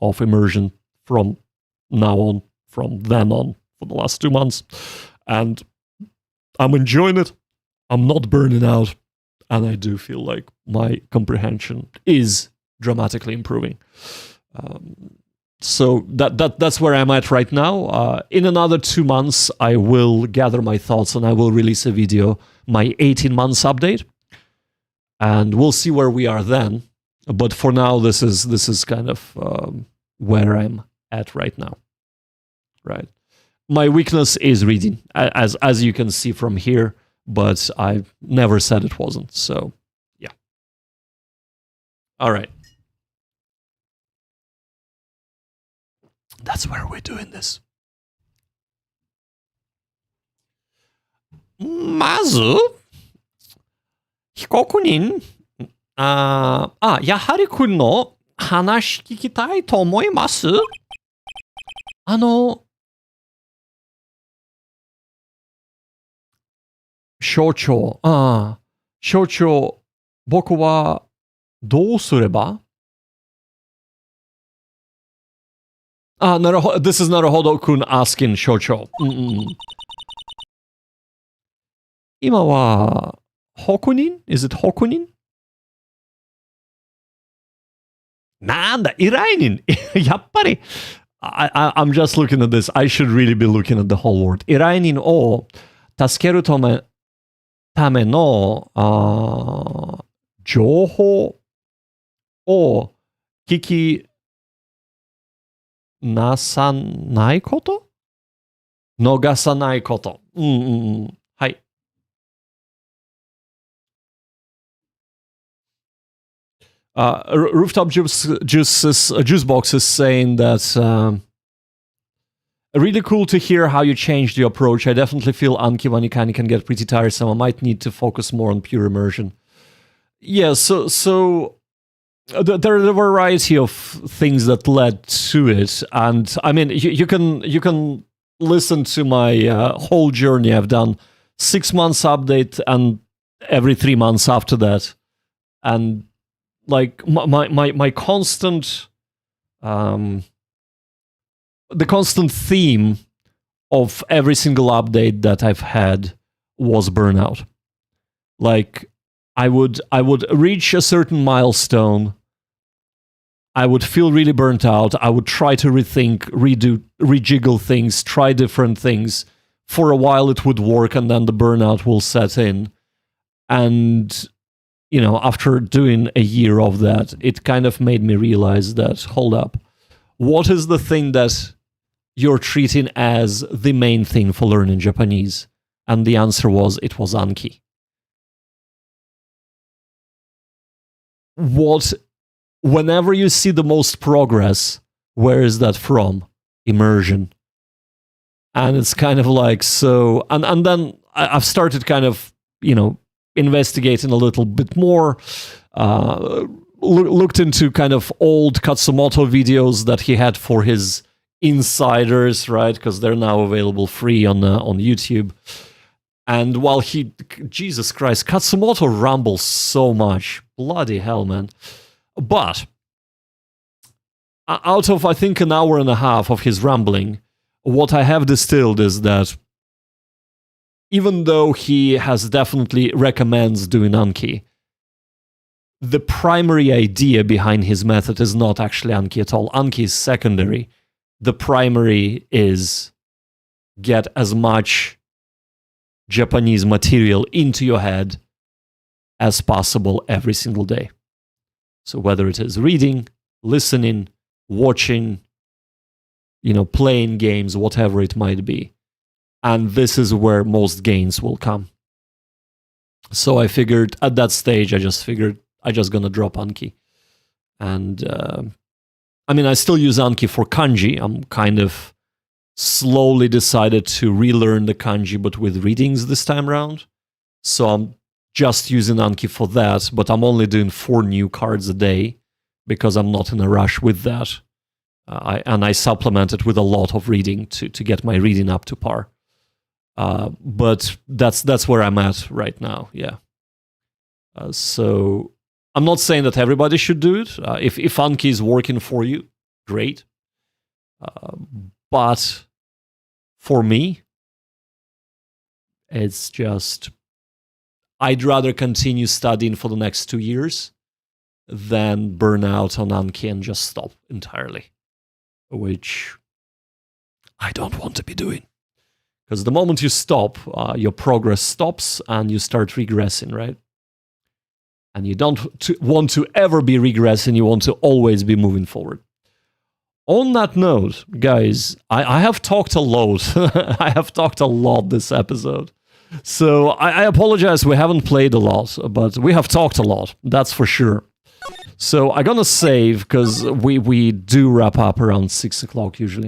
of immersion from now on, from then on, for the last 2 months. And I'm enjoying it. I'm not burning out. And I do feel like my comprehension is dramatically improving. So that's where I'm at right now. In another 2 months, I will gather my thoughts and I will release a video, my 18 months update. And we'll see where we are then. But for now, this is kind of where I'm at right now. Right. My weakness is reading, as you can see from here, but I've never said it wasn't. So, yeah. All right. That's where we're doing this. まず、被告人、やはり君の話聞きたいと思います。象徴。象徴。僕はどうすればなるほど。This is なるほどくん asking 象徴。今は、北人 ?Is it 北人なんだ、依頼人やっぱり、I'm just looking at this. I should really be looking at the whole word. 依頼人を助けるための情報を聞きなさないこと逃さないこと。はい。Rooftop Juice Box is saying that really cool to hear how you changed your approach. I definitely feel Anki when you can get pretty tiresome. I might need to focus more on pure immersion. Yeah, so there are a variety of things that led to it, and I mean you can listen to my whole journey. I've done 6 months update and every 3 months after that, and like my constant the constant theme of every single update that I've had was burnout. Like I would reach a certain milestone, I would feel really burnt out, I would try to rethink, rejiggle things, try different things. For a while it would work, and then the burnout will set in. And, you know, after doing a year of that, it kind of made me realize that, hold up, what is the thing that you're treating as the main thing for learning Japanese? And the answer was, it was Anki. Whenever you see the most progress, where is that from? Immersion. And it's kind of like, so, and then I've started kind of, you know, investigating a little bit more, looked into kind of old Katsumoto videos that he had for his insiders, right? Because they're now available free on YouTube. And while Jesus Christ, Katsumoto rambles so much. Bloody hell, man. But out of, I think, an hour and a half of his rambling, what I have distilled is that even though he has definitely recommends doing Anki, the primary idea behind his method is not actually Anki at all. Anki is secondary. The primary is get as much Japanese material into your head as possible every single day. So whether it is reading, listening, watching, you know, playing games, whatever it might be. And this is where most gains will come. So I figured at that stage, I just gonna drop Anki. And I mean, I still use Anki for Kanji. I'm kind of slowly decided to relearn the Kanji, but with readings this time around. So I'm just using Anki for that, but I'm only doing 4 new cards a day because I'm not in a rush with that. I supplement it with a lot of reading to get my reading up to par. But that's where I'm at right now, yeah. So I'm not saying that everybody should do it. If Anki is working for you, great. But for me, it's just, I'd rather continue studying for the next 2 years than burn out on Anki and just stop entirely, which I don't want to be doing. Because the moment you stop, your progress stops and you start regressing, right? And you don't want to ever be regressing, you want to always be moving forward. On that note, guys, I have talked a lot. I have talked a lot this episode. So I apologize, we haven't played a lot, but we have talked a lot, that's for sure. So I'm gonna save, because we do wrap up around 6 o'clock usually.